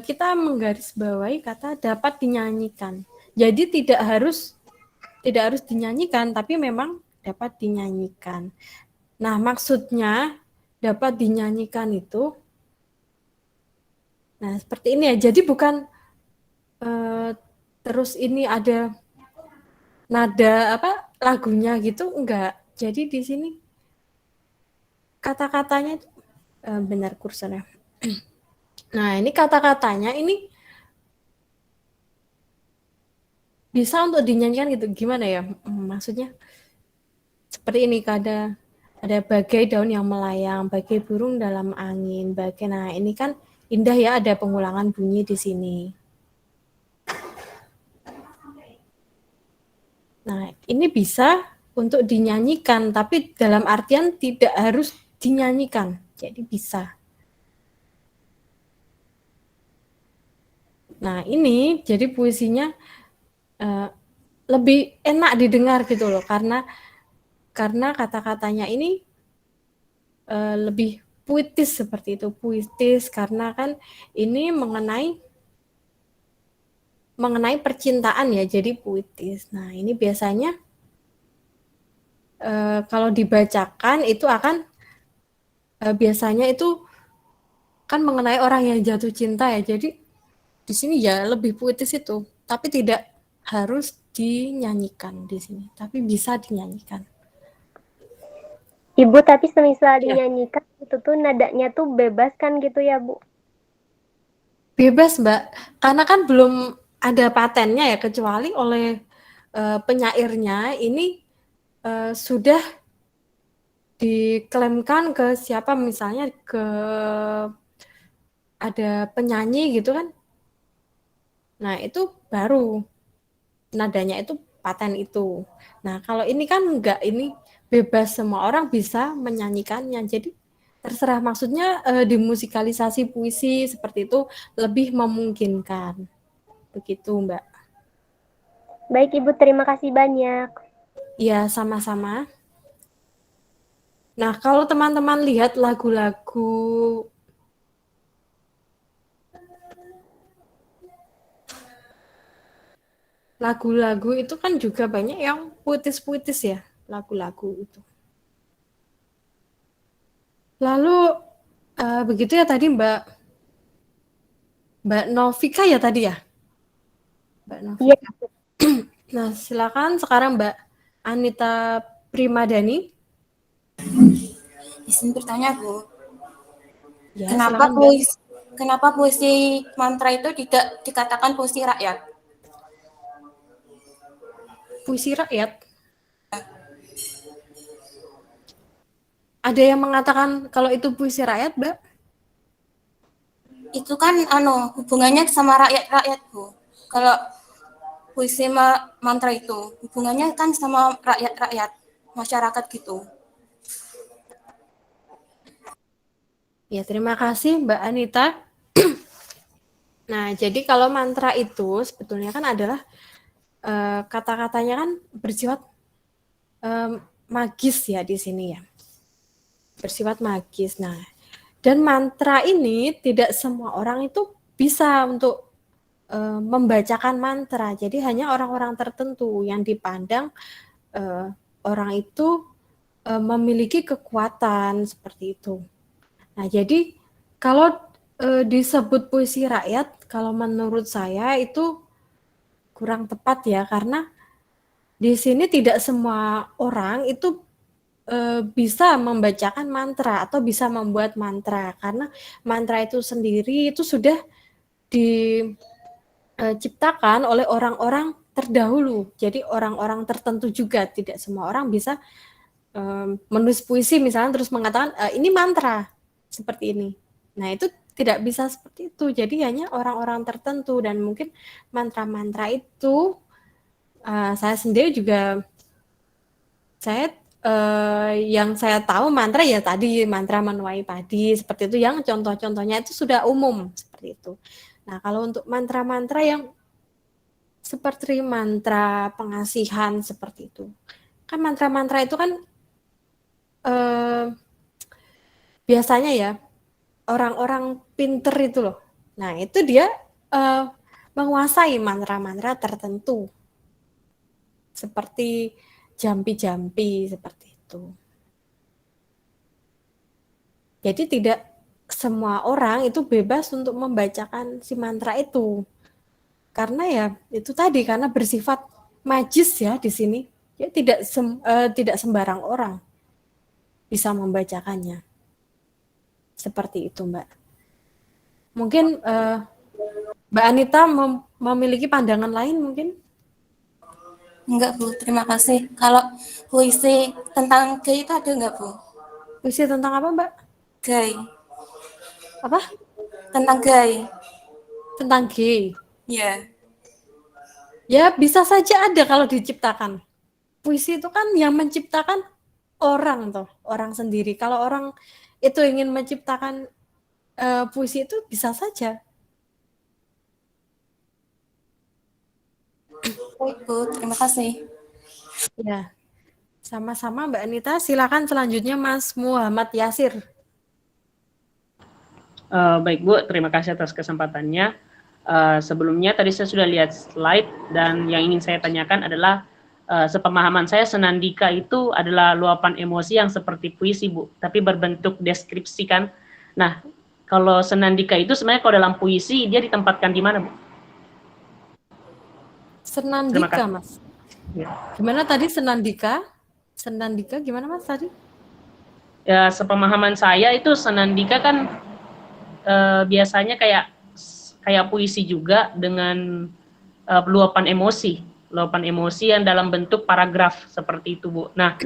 Speaker 1: kita menggarisbawahi kata dapat dinyanyikan. Jadi tidak harus tidak harus dinyanyikan, tapi memang dapat dinyanyikan. Nah, maksudnya dapat dinyanyikan itu, nah seperti ini ya. Jadi bukan terus ini ada nada lagunya gitu, enggak. Jadi di sini kata-katanya itu benar kursornya. Nah, ini kata-katanya ini bisa untuk dinyanyikan gitu. Gimana ya? Maksudnya seperti ini, ada bagai daun yang melayang, bagai burung dalam angin, bagai. Nah, ini kan indah ya, ada pengulangan bunyi di sini. Nah, ini bisa untuk dinyanyikan, tapi dalam artian tidak harus dinyanyikan. Jadi bisa. Nah, ini jadi puisinya lebih enak didengar gitu loh, karena kata-katanya ini lebih puitis seperti itu, puitis karena kan ini mengenai percintaan ya, jadi puitis. Nah, ini biasanya kalau dibacakan itu akan biasanya itu kan mengenai orang yang jatuh cinta ya, jadi di sini ya lebih puitis itu, tapi tidak harus dinyanyikan di sini, tapi bisa dinyanyikan.
Speaker 9: Ibu, tapi semisal
Speaker 1: Ya.
Speaker 9: dinyanyikan itu tuh nadanya tuh bebas kan gitu ya, Bu?
Speaker 1: Bebas, Mbak, karena kan belum ada patennya ya, kecuali oleh penyairnya ini sudah diklaimkan ke siapa, misalnya ke ada penyanyi gitu kan. Nah, itu baru nadanya itu paten itu. Nah, kalau ini kan enggak, ini bebas, semua orang bisa menyanyikannya. Jadi terserah, maksudnya dimusikalisasi puisi seperti itu lebih memungkinkan. Begitu, Mbak.
Speaker 9: Baik, Ibu, terima kasih banyak.
Speaker 1: Ya, sama-sama. Nah, kalau teman-teman lihat lagu-lagu itu kan juga banyak yang puitis-puitis ya, lagu-lagu itu. Lalu begitu ya tadi Mbak Novika ya tadi ya? Mbak Novika.
Speaker 9: Iya.
Speaker 1: Nah, silakan sekarang Mbak Anita Primadani.
Speaker 10: Izin bertanya, Bu.
Speaker 1: Ya, silakan, Mbak.
Speaker 10: Kenapa puisi mantra itu tidak dikatakan puisi rakyat?
Speaker 1: Puisi rakyat? Ada yang mengatakan kalau itu puisi rakyat, Mbak?
Speaker 10: Itu kan hubungannya sama rakyat-rakyat, Bu. Kalau puisi mantra itu hubungannya kan sama rakyat-rakyat, masyarakat gitu.
Speaker 1: Ya, terima kasih Mbak Anita. Nah, jadi kalau mantra itu sebetulnya kan adalah kata-katanya kan bersifat magis ya di sini ya. Bersifat magis. Nah, dan mantra ini tidak semua orang itu bisa untuk membacakan mantra. Jadi hanya orang-orang tertentu yang dipandang orang itu memiliki kekuatan seperti itu. Nah, jadi kalau disebut puisi rakyat, kalau menurut saya itu kurang tepat ya, karena di sini tidak semua orang itu bisa membacakan mantra atau bisa membuat mantra, karena mantra itu sendiri itu sudah diciptakan oleh orang-orang terdahulu. Jadi orang-orang tertentu juga, tidak semua orang bisa menulis puisi misalnya terus mengatakan ini mantra seperti ini. Nah, itu tidak bisa seperti itu. Jadi hanya orang-orang tertentu, dan mungkin mantra-mantra itu saya sendiri juga yang saya tahu mantra ya tadi mantra menuai padi seperti itu, yang contoh-contohnya itu sudah umum seperti itu. Nah, kalau untuk mantra-mantra yang seperti mantra pengasihan seperti itu, kan mantra-mantra itu kan biasanya ya orang-orang pinter itu loh. Nah, itu dia menguasai mantra-mantra tertentu seperti jampi-jampi seperti itu. Jadi tidak semua orang itu bebas untuk membacakan si mantra itu. Karena ya itu tadi, karena bersifat majis ya di sini. Ya tidak sembarang orang bisa membacakannya. Seperti itu, Mbak. Mungkin Mbak Anita memiliki pandangan lain mungkin?
Speaker 10: Enggak, Bu. Terima kasih. Kalau puisi tentang gay itu ada enggak, Bu?
Speaker 1: Puisi tentang apa, Mbak?
Speaker 10: Gay.
Speaker 1: Apa?
Speaker 10: Tentang gay.
Speaker 1: Tentang gay.
Speaker 10: Iya.
Speaker 1: Ya, bisa saja ada kalau diciptakan. Puisi itu kan yang menciptakan orang toh, orang sendiri. Kalau orang itu ingin menciptakan puisi itu bisa saja.
Speaker 10: Baik, Bu. Terima kasih.
Speaker 1: Ya. Sama-sama Mbak Anita. Silakan selanjutnya Mas Muhammad Yasir.
Speaker 11: Baik Bu, terima kasih atas kesempatannya. Sebelumnya tadi saya sudah lihat slide dan yang ingin saya tanyakan adalah sepemahaman saya senandika itu adalah luapan emosi yang seperti puisi Bu, tapi berbentuk deskripsi kan. Nah, kalau senandika itu sebenarnya kalau dalam puisi dia ditempatkan di mana Bu?
Speaker 1: Senandika Mas.
Speaker 11: Ya.
Speaker 1: Gimana tadi senandika? Senandika gimana Mas tadi?
Speaker 11: Ya, sepemahaman saya itu senandika kan biasanya kayak puisi juga dengan luapan emosi yang dalam bentuk paragraf seperti itu Bu. Nah,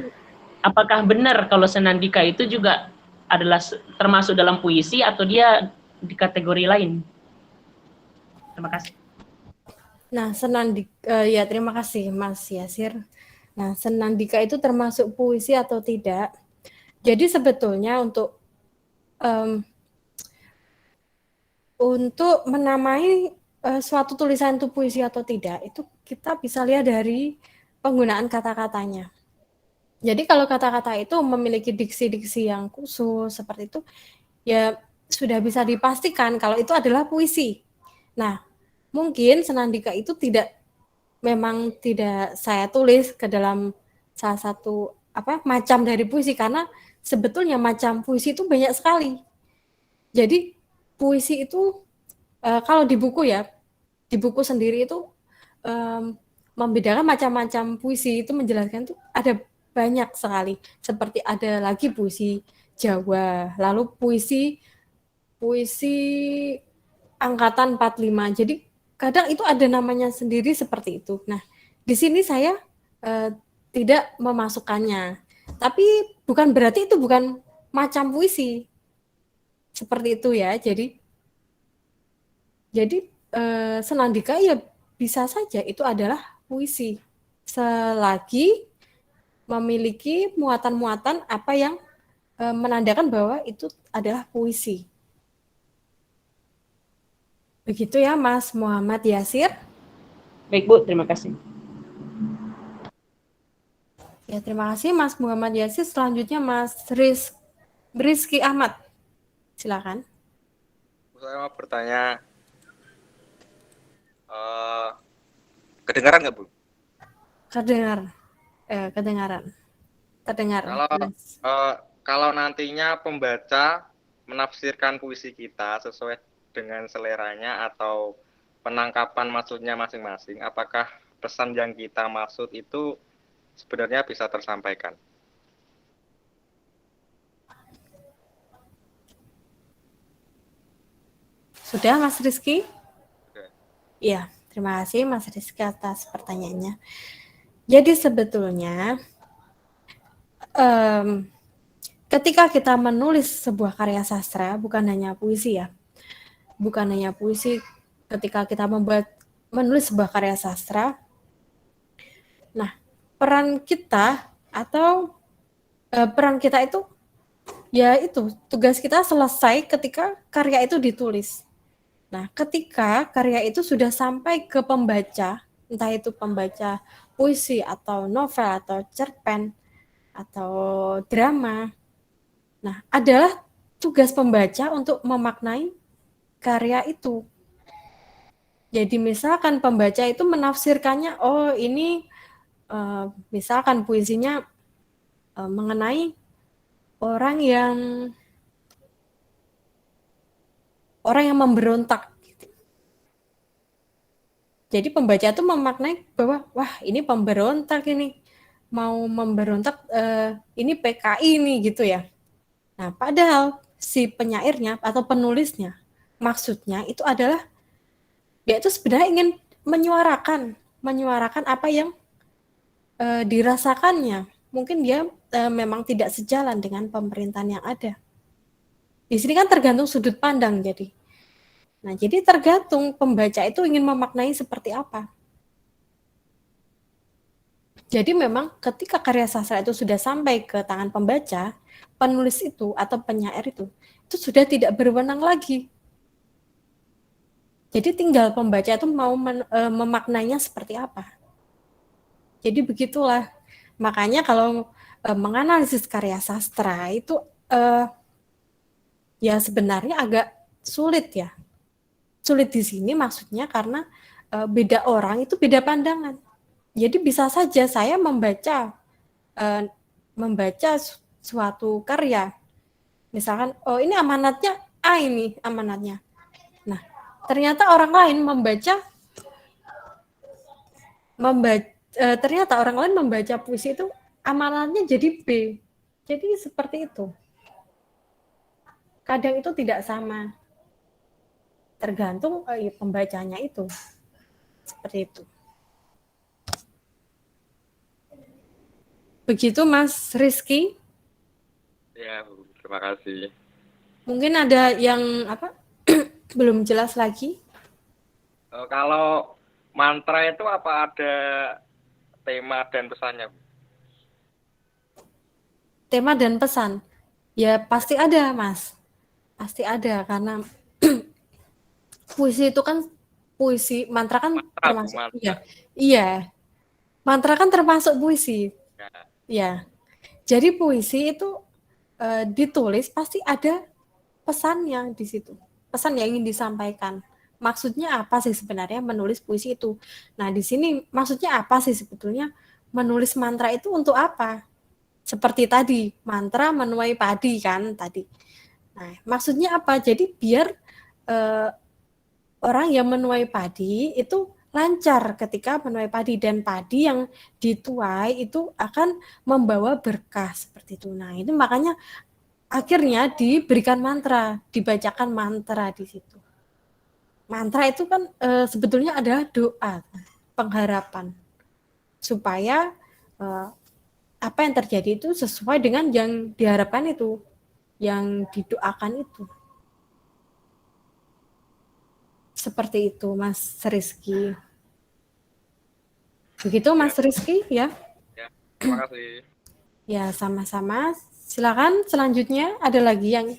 Speaker 11: apakah benar kalau senandika itu juga adalah termasuk dalam puisi atau dia di kategori lain? Terima kasih.
Speaker 1: Nah, senandika ya terima kasih Mas Yasir. Nah, senandika itu termasuk puisi atau tidak? Jadi sebetulnya untuk menamai suatu tulisan itu puisi atau tidak, itu kita bisa lihat dari penggunaan kata-katanya. Jadi kalau kata-kata itu memiliki diksi-diksi yang khusus seperti itu, ya sudah bisa dipastikan kalau itu adalah puisi. Nah, mungkin senandika itu memang tidak saya tulis ke dalam salah satu macam dari puisi, karena sebetulnya macam puisi itu banyak sekali. Jadi puisi itu kalau di buku sendiri itu membedakan macam-macam puisi, itu menjelaskan itu ada banyak sekali. Seperti ada lagi puisi Jawa, lalu puisi angkatan 45. Jadi kadang itu ada namanya sendiri seperti itu. Nah, di sini saya tidak memasukkannya. Tapi bukan berarti itu bukan macam puisi. Seperti itu ya. Jadi senandika ya bisa saja itu adalah puisi. Selagi memiliki muatan-muatan apa yang menandakan bahwa itu adalah puisi. Begitu ya Mas Muhammad Yasir.
Speaker 11: Baik Bu, terima kasih.
Speaker 1: Ya, terima kasih Mas Muhammad Yasir. Selanjutnya Mas Rizky Ahmad. Silakan.
Speaker 8: Saya mau bertanya, kedengaran nggak Bu?
Speaker 1: Kedengaran.
Speaker 8: Kalau nantinya pembaca menafsirkan puisi kita sesuai dengan seleranya atau penangkapan maksudnya masing-masing, apakah pesan yang kita maksud itu sebenarnya bisa tersampaikan?
Speaker 1: Sudah Mas Rizky? Iya, terima kasih Mas Rizky atas pertanyaannya. Jadi sebetulnya ketika kita menulis sebuah karya sastra, bukan hanya puisi ya, ketika kita menulis sebuah karya sastra, nah peran kita itu ya itu tugas kita selesai ketika karya itu ditulis. Nah, ketika karya itu sudah sampai ke pembaca, entah itu pembaca puisi atau novel atau cerpen atau drama, nah adalah tugas pembaca untuk memaknai karya itu. Jadi misalkan pembaca itu menafsirkannya, oh ini misalkan puisinya mengenai orang yang memberontak. Gitu. Jadi pembaca itu memaknai bahwa wah ini pemberontak ini mau memberontak, ini PKI nih gitu ya. Nah padahal si penyairnya atau penulisnya maksudnya itu adalah dia itu sebenarnya ingin menyuarakan apa yang dirasakannya. Mungkin dia memang tidak sejalan dengan pemerintahan yang ada. Di sini kan tergantung sudut pandang jadi. Nah, jadi tergantung pembaca itu ingin memaknai seperti apa. Jadi memang ketika karya sastra itu sudah sampai ke tangan pembaca, penulis itu atau penyair itu sudah tidak berwenang lagi. Jadi tinggal pembaca itu mau memaknainya seperti apa. Jadi begitulah. Makanya kalau menganalisis karya sastra itu ya sebenarnya agak sulit ya. Sulit di sini maksudnya karena beda orang itu beda pandangan. Jadi bisa saja saya membaca suatu karya. Misalkan, oh ini amanatnya A ini amanatnya. Nah, ternyata orang lain ternyata orang lain membaca puisi itu amanatnya jadi B. Jadi seperti itu. Kadang itu tidak sama. Tergantung pembacanya itu. Seperti itu. Begitu Mas Rizky.
Speaker 8: Ya, terima kasih.
Speaker 1: Mungkin ada yang belum jelas lagi.
Speaker 8: Kalau mantra itu apa ada tema dan pesannya?
Speaker 1: Tema dan pesan. Ya pasti ada, Mas. Pasti ada karena puisi itu kan mantra kan termasuk mantra. Iya. Mantra kan termasuk puisi. Ya. Jadi puisi itu ditulis pasti ada pesannya di situ. Pesan yang ingin disampaikan. Maksudnya apa sih sebenarnya menulis puisi itu? Nah, di sini maksudnya apa sih sebetulnya menulis mantra itu untuk apa? Seperti tadi, mantra menuai padi kan tadi. Nah, maksudnya apa? Jadi biar orang yang menuai padi itu lancar ketika menuai padi, dan padi yang dituai itu akan membawa berkah seperti itu. Nah, itu makanya akhirnya diberikan mantra, dibacakan mantra di situ. Mantra itu kan sebetulnya adalah doa, pengharapan supaya apa yang terjadi itu sesuai dengan yang diharapkan itu, yang didoakan itu. Seperti itu, Mas Rizky. Begitu, Mas Rizky, ya?
Speaker 8: Ya, terima kasih.
Speaker 1: Ya, sama-sama. Silakan selanjutnya, ada lagi yang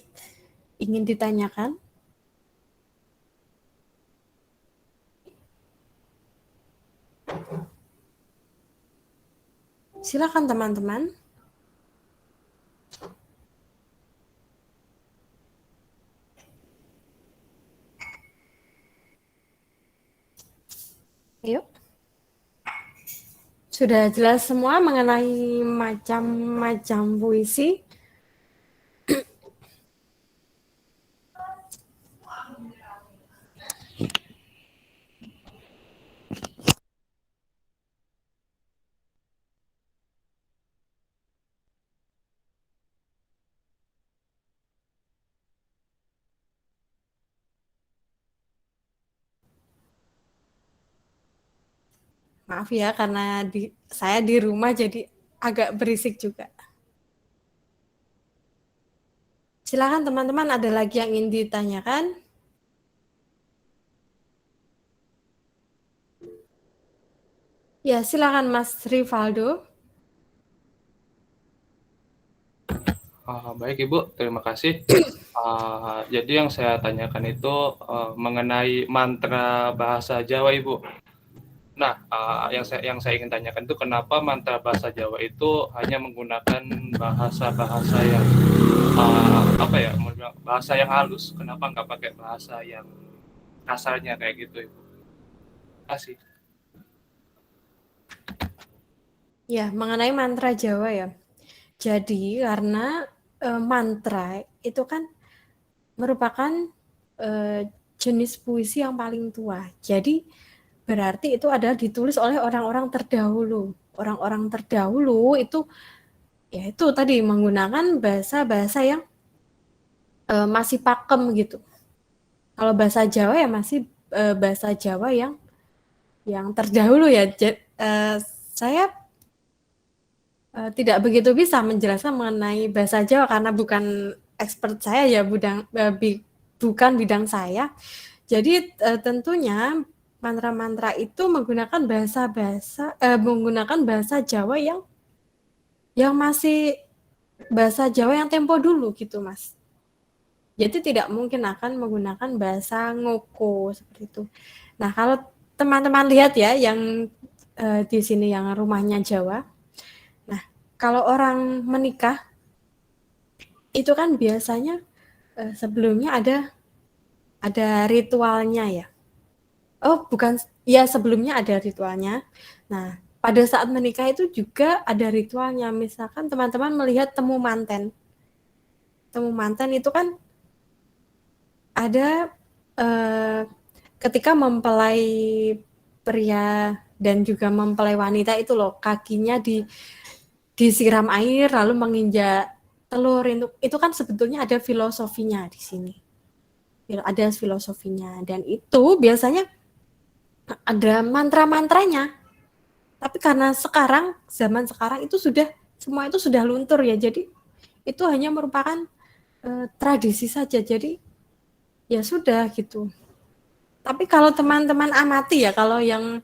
Speaker 1: ingin ditanyakan? Silakan teman-teman. Ayo. Sudah jelas semua mengenai macam-macam puisi. Maaf ya, karena saya di rumah jadi agak berisik juga. Silakan teman-teman, ada lagi yang ingin ditanyakan? Ya, silakan Mas Rivaldo.
Speaker 12: Baik Ibu, terima kasih. Jadi yang saya tanyakan itu mengenai mantra bahasa Jawa Ibu. Nah, yang saya ingin tanyakan itu kenapa mantra bahasa Jawa itu hanya menggunakan bahasa-bahasa yang bahasa yang halus. Kenapa nggak pakai bahasa yang kasarnya kayak gitu Ibu? Terima kasih.
Speaker 1: Ya, mengenai mantra Jawa ya. Jadi karena mantra itu kan merupakan jenis puisi yang paling tua. Jadi berarti itu adalah ditulis oleh orang-orang terdahulu. Orang-orang terdahulu itu ya itu tadi menggunakan bahasa-bahasa yang masih pakem gitu. Kalau bahasa Jawa ya masih bahasa Jawa yang terdahulu ya. Saya tidak begitu bisa menjelaskan mengenai bahasa Jawa karena bukan expert saya ya, bukan bidang saya. Jadi tentunya mantra-mantra itu menggunakan menggunakan bahasa Jawa yang masih bahasa Jawa yang tempo dulu gitu, Mas. Jadi tidak mungkin akan menggunakan bahasa ngoko seperti itu. Nah, kalau teman-teman lihat ya yang di sini yang rumahnya Jawa. Nah, kalau orang menikah itu kan biasanya sebelumnya ada ritualnya ya. Oh, bukan ya, sebelumnya ada ritualnya. Nah, pada saat menikah itu juga ada ritualnya. Misalkan teman-teman melihat temu manten. Temu manten itu kan ada ketika mempelai pria dan juga mempelai wanita itu loh, kakinya disiram air lalu menginjak telur, itu kan sebetulnya ada filosofinya di sini. Ada filosofinya dan itu biasanya ada mantra-mantranya. Tapi karena zaman sekarang itu semua itu sudah luntur ya. Jadi itu hanya merupakan tradisi saja. Jadi ya sudah gitu. Tapi kalau teman-teman amati ya, kalau yang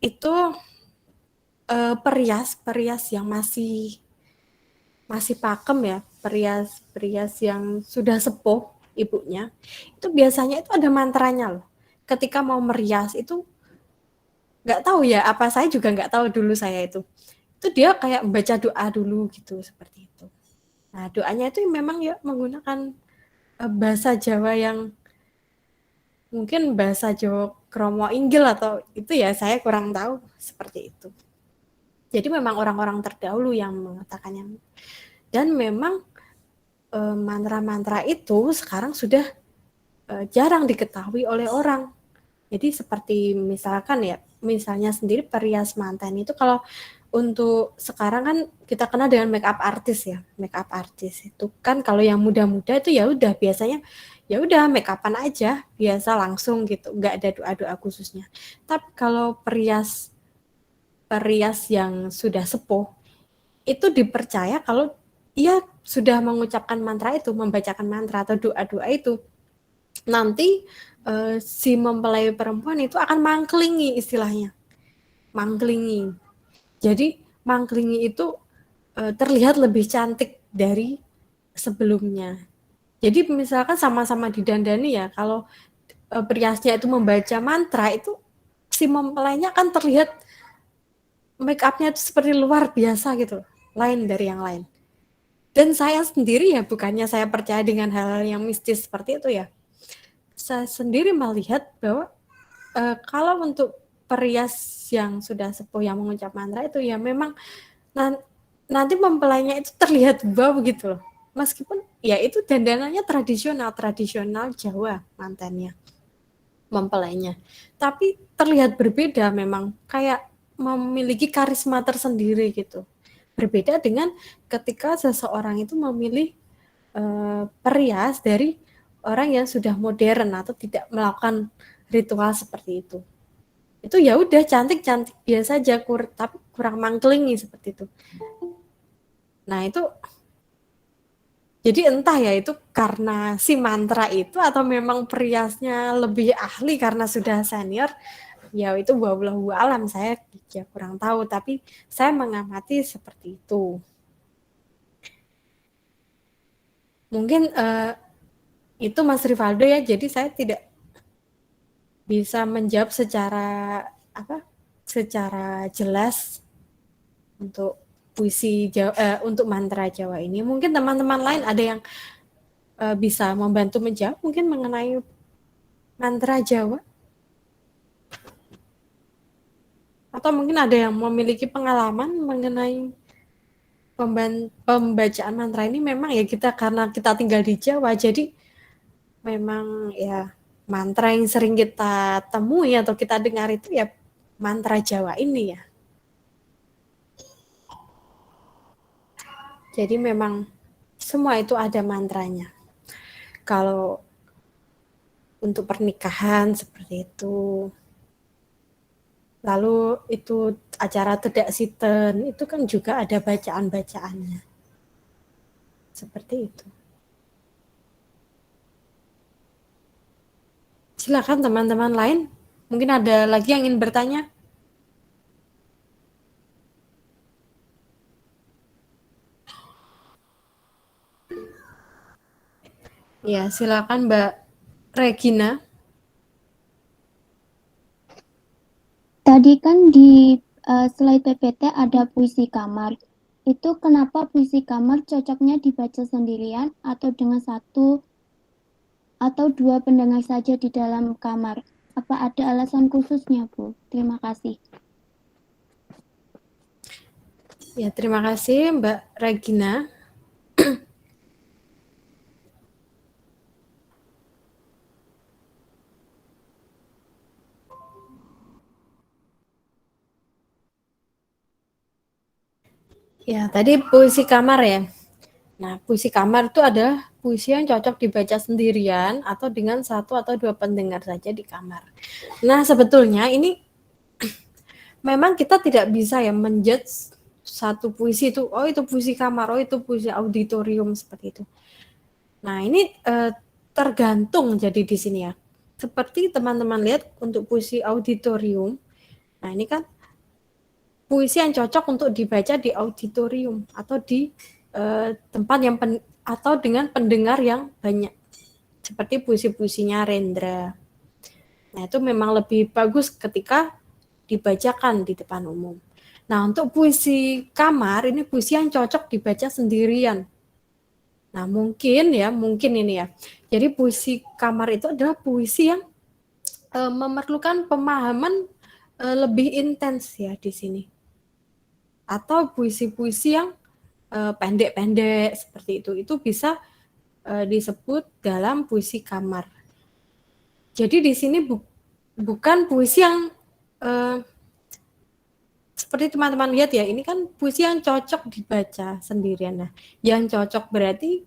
Speaker 1: itu perias yang masih pakem ya, perias yang sudah sepuh ibunya, itu biasanya itu ada mantranya loh. Ketika mau merias itu nggak tahu ya, apa saya juga nggak tahu dulu saya itu dia kayak membaca doa dulu gitu, seperti itu. Nah, doanya itu memang ya menggunakan bahasa Jawa yang mungkin bahasa Jawa Kromo Inggil atau itu ya, saya kurang tahu seperti itu. Jadi memang orang-orang terdahulu yang mengatakannya. Dan memang mantra-mantra itu sekarang sudah jarang diketahui oleh orang. Jadi seperti misalnya sendiri perias manten itu, kalau untuk sekarang kan kita kenal dengan make up artist ya. Make up artist itu kan kalau yang muda-muda itu ya udah biasanya ya udah make upan aja, biasa langsung gitu, nggak ada doa-doa khususnya. Tapi kalau perias yang sudah sepuh itu dipercaya kalau ia sudah mengucapkan mantra itu, membacakan mantra atau doa-doa itu, nanti si mempelai perempuan itu akan mangklingi, istilahnya mangklingi. Jadi mangklingi itu terlihat lebih cantik dari sebelumnya. Jadi misalkan sama-sama didandani ya, kalau periasnya itu membaca mantra itu, si mempelainya akan terlihat make up-nya itu seperti luar biasa gitu, lain dari yang lain. Dan saya sendiri ya, bukannya saya percaya dengan hal-hal yang mistis seperti itu ya, saya sendiri melihat bahwa kalau untuk perias yang sudah sepuh yang mengucap mantra itu ya memang nanti mempelainya itu terlihat wow gitu loh. Meskipun ya itu dandanannya tradisional Jawa mantannya, mempelainya. Tapi terlihat berbeda, memang kayak memiliki karisma tersendiri gitu. Berbeda dengan ketika seseorang itu memilih perias dari orang yang sudah modern atau tidak melakukan ritual seperti itu. Itu ya udah cantik-cantik biasa aja, tapi kurang mangklingi seperti itu. Nah, itu jadi entah ya itu karena si mantra itu atau memang periasnya lebih ahli karena sudah senior, ya itu wallahu alam, saya ya kurang tahu, tapi saya mengamati seperti itu. Mungkin itu Mas Rivaldo ya, jadi saya tidak bisa menjawab secara jelas untuk puisi Jawa, untuk mantra Jawa ini. Mungkin teman-teman lain ada yang bisa membantu menjawab mungkin mengenai mantra Jawa. Atau mungkin ada yang memiliki pengalaman mengenai pembacaan mantra ini. Memang ya karena kita tinggal di Jawa, jadi memang ya mantra yang sering kita temui atau kita dengar itu ya mantra Jawa ini ya. Jadi memang semua itu ada mantranya. Kalau untuk pernikahan seperti itu. Lalu itu acara tedak siten, itu kan juga ada bacaan-bacaannya. Seperti itu. Silakan teman-teman lain. Mungkin ada lagi yang ingin bertanya? Ya, silakan Mbak Regina.
Speaker 13: Tadi kan di slide PPT ada puisi kamar. Itu kenapa puisi kamar cocoknya dibaca sendirian atau dengan satu atau dua pendengar saja di dalam kamar? Apa ada alasan khususnya, Bu? Terima kasih.
Speaker 1: Ya, terima kasih Mbak Regina. Ya, tadi puisi kamar ya. Nah, puisi kamar itu adalah puisi yang cocok dibaca sendirian atau dengan satu atau dua pendengar saja di kamar. Nah, sebetulnya ini memang kita tidak bisa ya menjudge satu puisi itu, oh itu puisi kamar, oh itu puisi auditorium seperti itu. Nah, ini tergantung jadi di sini ya. Seperti teman-teman lihat untuk puisi auditorium, nah ini kan puisi yang cocok untuk dibaca di auditorium atau di tempat yang atau dengan pendengar yang banyak. Seperti puisi-puisinya Rendra. Nah, itu memang lebih bagus ketika dibacakan di depan umum. Nah, untuk puisi kamar, ini puisi yang cocok dibaca sendirian. Nah, mungkin ini ya. Jadi puisi kamar itu adalah puisi yang memerlukan pemahaman lebih intens ya di sini. Atau puisi-puisi yang pendek-pendek seperti itu bisa disebut dalam puisi kamar. Jadi di sini bukan puisi yang seperti teman-teman lihat ya, ini kan puisi yang cocok dibaca sendirian. Nah, yang cocok berarti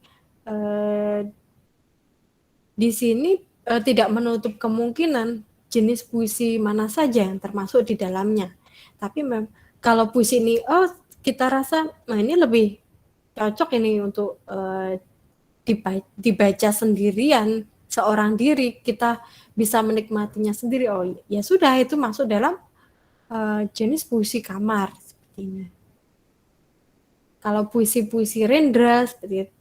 Speaker 1: di sini tidak menutup kemungkinan jenis puisi mana saja yang termasuk di dalamnya. Tapi kalau puisi ini, kita rasa, nah ini lebih cocok ini untuk dibaca sendirian, seorang diri, kita bisa menikmatinya sendiri. Oh ya sudah, itu masuk dalam jenis puisi kamar seperti ini. Kalau puisi-puisi Rendra seperti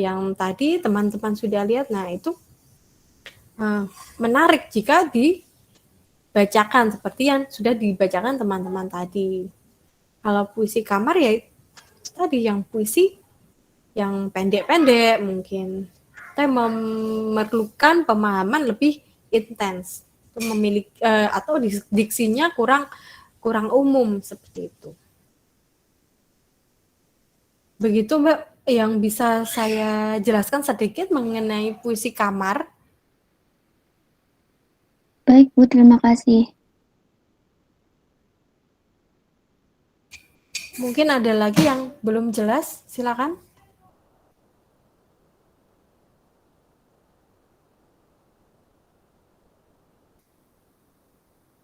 Speaker 1: yang tadi teman-teman sudah lihat, nah itu menarik jika dibacakan seperti yang sudah dibacakan teman-teman tadi. Kalau puisi kamar ya tadi yang puisi yang pendek-pendek mungkin, tapi memerlukan pemahaman lebih intens, memiliki atau diksinya kurang umum seperti itu. Begitu Mbak yang bisa saya jelaskan sedikit mengenai puisi kamar.
Speaker 13: Baik Bu, terima kasih.
Speaker 1: Mungkin ada lagi yang belum jelas, silakan.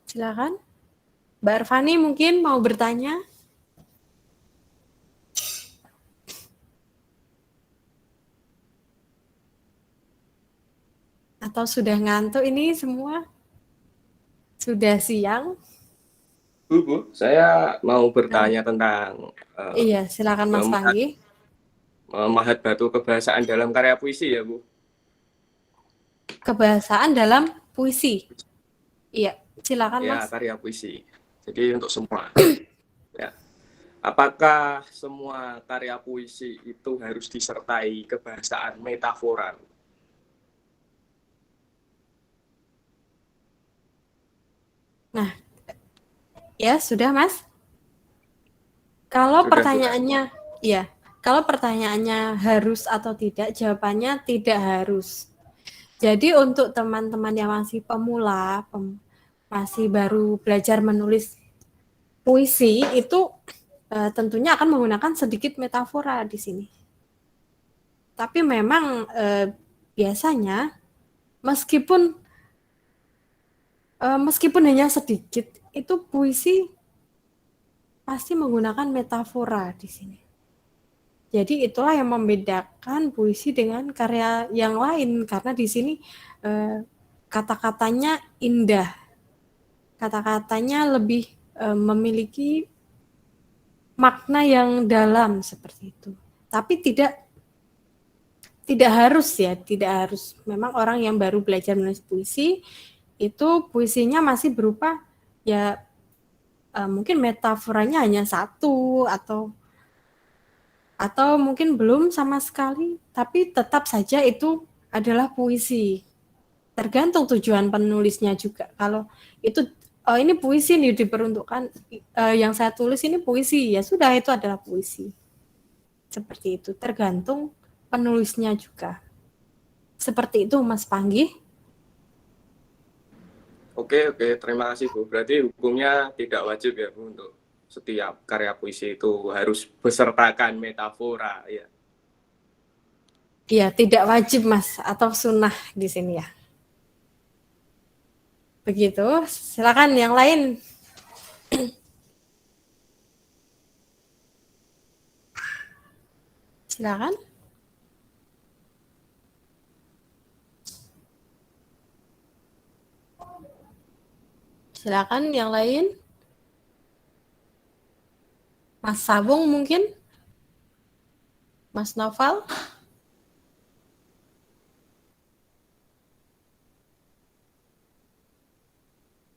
Speaker 1: Silakan. Mbak Arfani mungkin mau bertanya? Atau sudah ngantuk ini semua? Sudah siang?
Speaker 4: Bu, saya mau bertanya tentang
Speaker 1: iya, silakan Mas Panggi.
Speaker 4: Mahat Batu kebahasaan dalam karya puisi ya, Bu.
Speaker 1: Kebahasaan dalam puisi. Iya, silakan
Speaker 4: ya,
Speaker 1: Mas.
Speaker 4: Karya puisi. Jadi untuk semua. Ya. Apakah semua karya puisi itu harus disertai kebahasaan metaforan?
Speaker 1: Nah, Ya, sudah, Mas? Kalau
Speaker 4: Sudah.
Speaker 1: pertanyaannya, ya, kalau pertanyaannya harus atau tidak, jawabannya tidak harus. Jadi untuk teman-teman yang masih pemula, masih baru belajar menulis puisi, itu tentunya akan menggunakan sedikit metafora di sini. Tapi memang biasanya meskipun hanya sedikit, itu puisi pasti menggunakan metafora di sini. Jadi itulah yang membedakan puisi dengan karya yang lain, karena di sini kata-katanya indah, kata-katanya lebih memiliki makna yang dalam seperti itu. Tapi tidak harus ya, tidak harus. Memang orang yang baru belajar menulis puisi itu puisinya masih berupa ya mungkin metaforanya hanya satu atau mungkin belum sama sekali, tapi tetap saja itu adalah puisi. Tergantung tujuan penulisnya juga. Kalau itu ini puisi nih diperuntukkan yang saya tulis ini puisi, ya sudah itu adalah puisi. Seperti itu, tergantung penulisnya juga. Seperti itu Mas Panggi.
Speaker 4: Oke, terima kasih Bu. Berarti hukumnya tidak wajib ya Bu untuk setiap karya puisi itu harus besertakan metafora ya.
Speaker 1: Iya, tidak wajib Mas, atau sunnah di sini ya. Begitu, silakan yang lain. Silakan. Silakan yang lain. Mas Sabung mungkin? Mas Noval?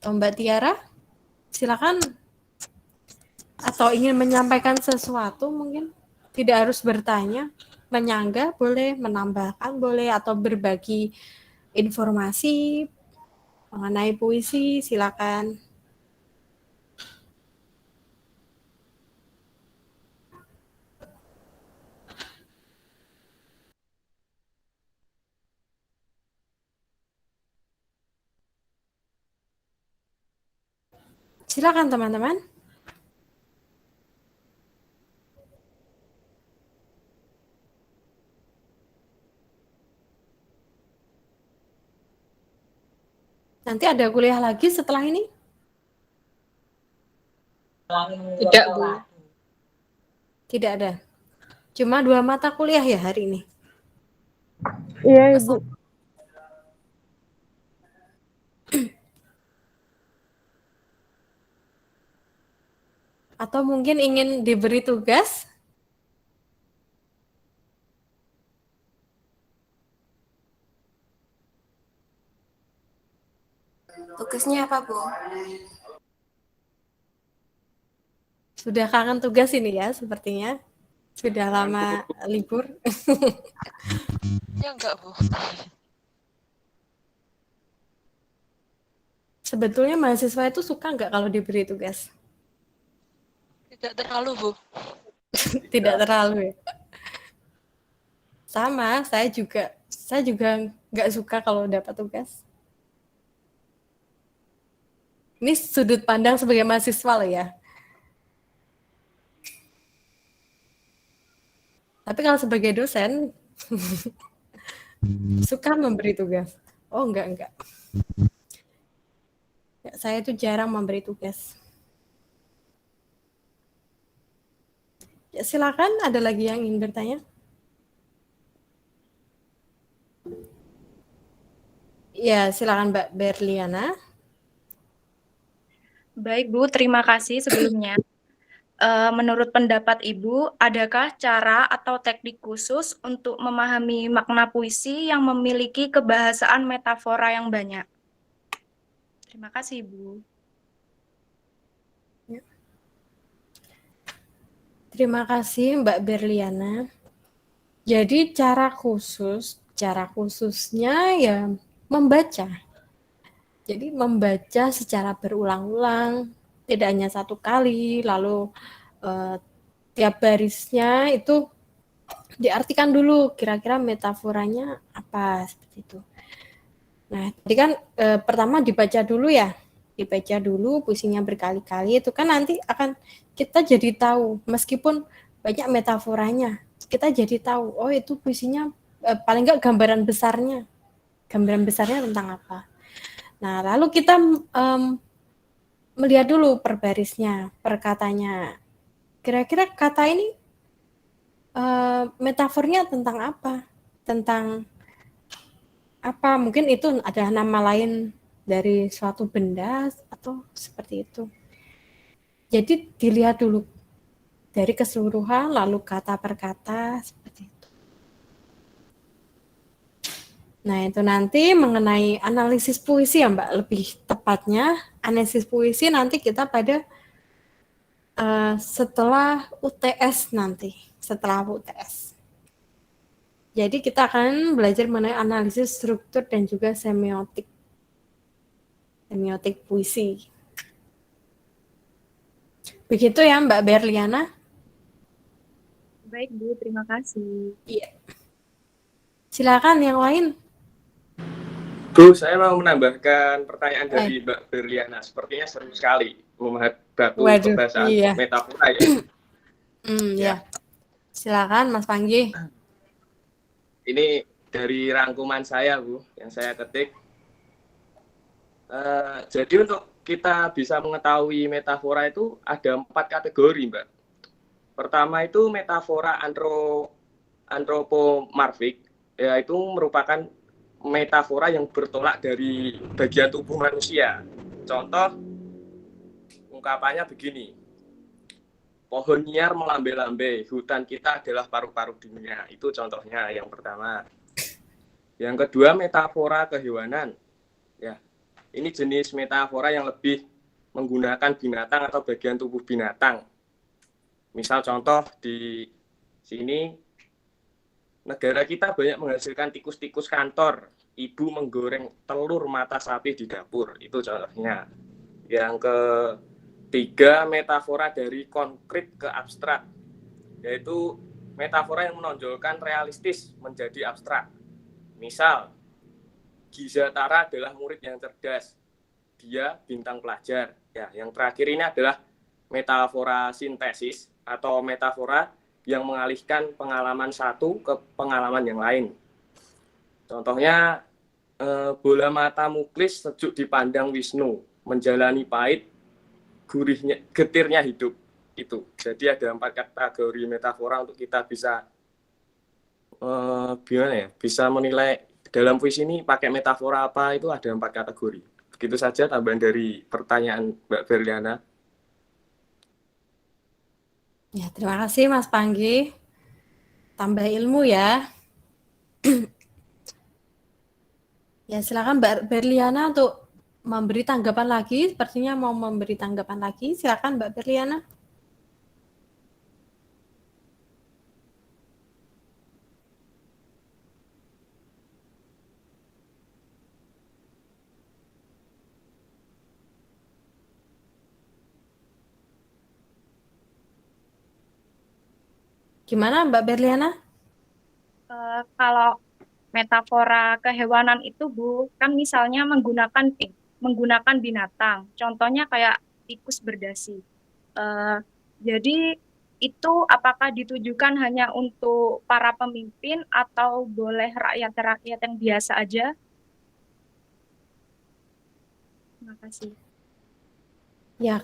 Speaker 1: Atau Mbak Tiara? Silakan. Atau ingin menyampaikan sesuatu mungkin? Tidak harus bertanya. Menyanggah boleh, menambahkan boleh, atau berbagi informasi mengenai puisi, silakan. Silakan teman-teman. Nanti ada kuliah lagi setelah ini?
Speaker 7: Tidak, Bu.
Speaker 1: Tidak ada. Cuma 2 mata kuliah ya hari ini?
Speaker 9: Iya, Ibu.
Speaker 1: Atau mungkin ingin diberi tugas?
Speaker 10: Tugasnya apa, Bu?
Speaker 1: Sudah kangen tugas ini ya sepertinya. Sudah lama libur.
Speaker 3: Ya enggak, Bu.
Speaker 1: Sebetulnya mahasiswa itu suka nggak kalau diberi tugas?
Speaker 3: Tidak terlalu, Bu.
Speaker 1: Tidak terlalu ya. Sama, saya juga nggak suka kalau dapat tugas. Ini sudut pandang sebagai mahasiswa loh ya. Tapi kalau sebagai dosen, suka memberi tugas. Oh, enggak. Ya, saya itu jarang memberi tugas. Ya, silakan, ada lagi yang ingin bertanya? Ya, silakan Mbak Berliana.
Speaker 6: Baik, Bu, terima kasih sebelumnya. Menurut pendapat Ibu, adakah cara atau teknik khusus untuk memahami makna puisi yang memiliki kebahasaan metafora yang banyak? Terima kasih, Ibu.
Speaker 1: Terima kasih Mbak Berliana. Jadi cara khususnya ya membaca. Jadi membaca secara berulang-ulang, tidak hanya satu kali, lalu tiap barisnya itu diartikan dulu kira-kira metaforanya apa seperti itu. Nah, tadi kan pertama dibaca dulu ya, dibaca dulu puisinya berkali-kali, itu kan nanti akan kita jadi tahu, meskipun banyak metaforanya, kita jadi tahu, oh itu puisinya paling enggak gambaran besarnya tentang apa. Nah, lalu kita melihat dulu per barisnya, per katanya. Kira-kira kata ini metafornya tentang apa? Tentang apa? Mungkin itu adalah nama lain dari suatu benda atau seperti itu. Jadi dilihat dulu dari keseluruhan, lalu kata per kata seperti itu. Nah, itu nanti mengenai analisis puisi ya Mbak, lebih tepatnya analisis puisi nanti kita pada setelah UTS nanti, setelah UTS. Jadi kita akan belajar mengenai analisis struktur dan juga semiotik puisi. Begitu ya Mbak Berliana?
Speaker 14: Baik Bu, terima kasih.
Speaker 1: Iya. Silakan yang lain.
Speaker 4: Bu, saya mau menambahkan pertanyaan dari Mbak Berliana. Sepertinya seru sekali membahas pembahasan metafora ya.
Speaker 1: Ya. Silakan Mas Panggi.
Speaker 4: Ini dari rangkuman saya Bu, yang saya ketik. Jadi untuk kita bisa mengetahui metafora itu ada 4 kategori Mbak. Pertama itu metafora antropomorfik, yaitu merupakan metafora yang bertolak dari bagian tubuh manusia. Contoh ungkapannya begini, pohon nyiar melambai-lambai, hutan kita adalah paru-paru dunia. Itu contohnya yang pertama. Yang kedua metafora kehewanan. Ya, ini jenis metafora yang lebih menggunakan binatang atau bagian tubuh binatang. Misal contoh di sini, negara kita banyak menghasilkan tikus-tikus kantor. Ibu menggoreng telur mata sapi di dapur. Itu contohnya. Yang ketiga, metafora dari konkret ke abstrak. Yaitu metafora yang menonjolkan realistis menjadi abstrak. Misal, Giza Tara adalah murid yang cerdas. Dia bintang pelajar. Ya, yang terakhir ini adalah metafora sintesis atau metafora yang mengalihkan pengalaman satu ke pengalaman yang lain. Contohnya, bola mata Muklis sejuk dipandang Wisnu, menjalani pahit, gurihnya, getirnya hidup. Itu. Jadi ada 4 kategori metafora untuk kita bisa bisa menilai dalam puisi ini pakai metafora apa, itu ada 4 kategori. Begitu saja tambahan dari pertanyaan Mbak Berliana.
Speaker 1: Ya, terima kasih Mas Panggi. Tambah ilmu ya. Ya, silakan Mbak Berliana untuk memberi tanggapan lagi. Sepertinya mau memberi tanggapan lagi. Silakan Mbak Berliana. Gimana Mbak Berliana?
Speaker 14: Kalau metafora kehewanan itu Bu, kan misalnya menggunakan binatang. Contohnya kayak tikus berdasi. Jadi itu apakah ditujukan hanya untuk para pemimpin atau boleh rakyat-rakyat yang biasa aja? Terima kasih.
Speaker 1: Ya,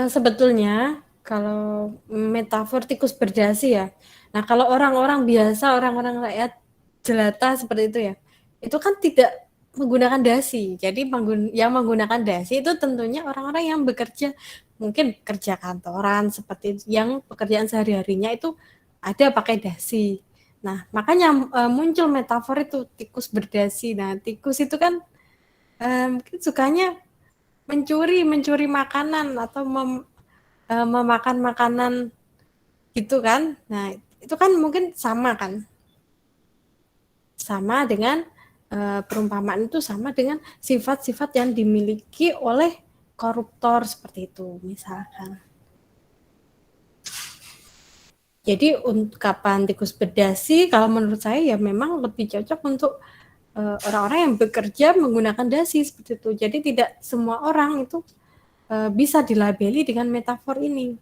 Speaker 1: sebetulnya kalau metafor tikus berdasi ya. Nah, kalau orang-orang biasa, orang-orang rakyat jelata seperti itu ya, itu kan tidak menggunakan dasi. Jadi yang menggunakan dasi itu tentunya orang-orang yang bekerja, mungkin kerja kantoran seperti itu, yang pekerjaan sehari-harinya itu ada pakai dasi. Nah, makanya muncul metafor itu tikus berdasi. Nah, tikus itu kan mungkin sukanya mencuri makanan atau memakan makanan gitu kan. Nah, itu kan mungkin sama kan. Sama dengan perumpamaan itu sama dengan sifat-sifat yang dimiliki oleh koruptor seperti itu misalkan. Jadi ungkapan tikus berdasi kalau menurut saya ya memang lebih cocok untuk orang-orang yang bekerja menggunakan dasi seperti itu. Jadi tidak semua orang itu bisa dilabeli dengan metafor ini.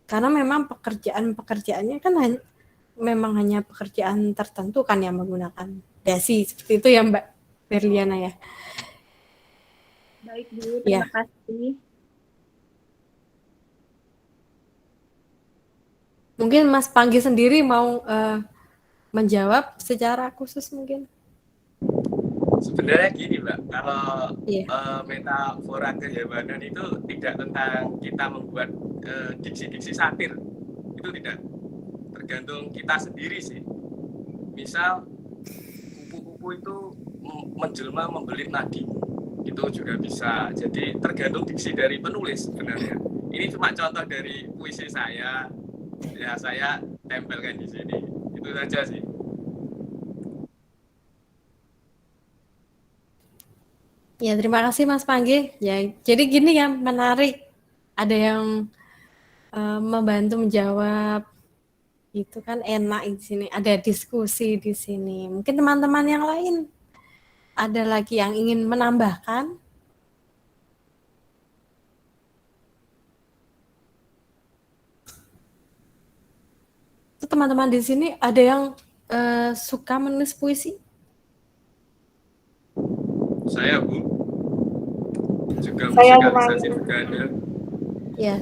Speaker 1: Karena memang pekerjaannya kan memang hanya pekerjaan tertentu kan yang menggunakan dasi seperti itu ya Mbak Berliana ya.
Speaker 14: Baik Bu, terima kasih.
Speaker 1: Mungkin Mas Panggi sendiri mau menjawab secara khusus mungkin.
Speaker 4: Sebenarnya gini Mbak, kalau metafora kehewanan itu tidak tentang kita membuat diksi-diksi satir, itu tidak, tergantung kita sendiri sih. Misal kupu-kupu itu menjelma membelit nadi, itu juga bisa. Jadi tergantung diksi dari penulis sebenarnya. Ini cuma contoh dari puisi saya, ya saya tempelkan di sini. Itu saja sih.
Speaker 1: Ya, terima kasih Mas Panggi. Ya, jadi gini ya, menarik. Ada yang membantu menjawab. Itu kan enak di sini. Ada diskusi di sini. Mungkin teman-teman yang lain ada lagi yang ingin menambahkan? Teman-teman di sini ada yang suka menulis puisi?
Speaker 4: Saya Bu, juga
Speaker 1: Saya
Speaker 4: musikalisasi juga ada.
Speaker 1: Ya,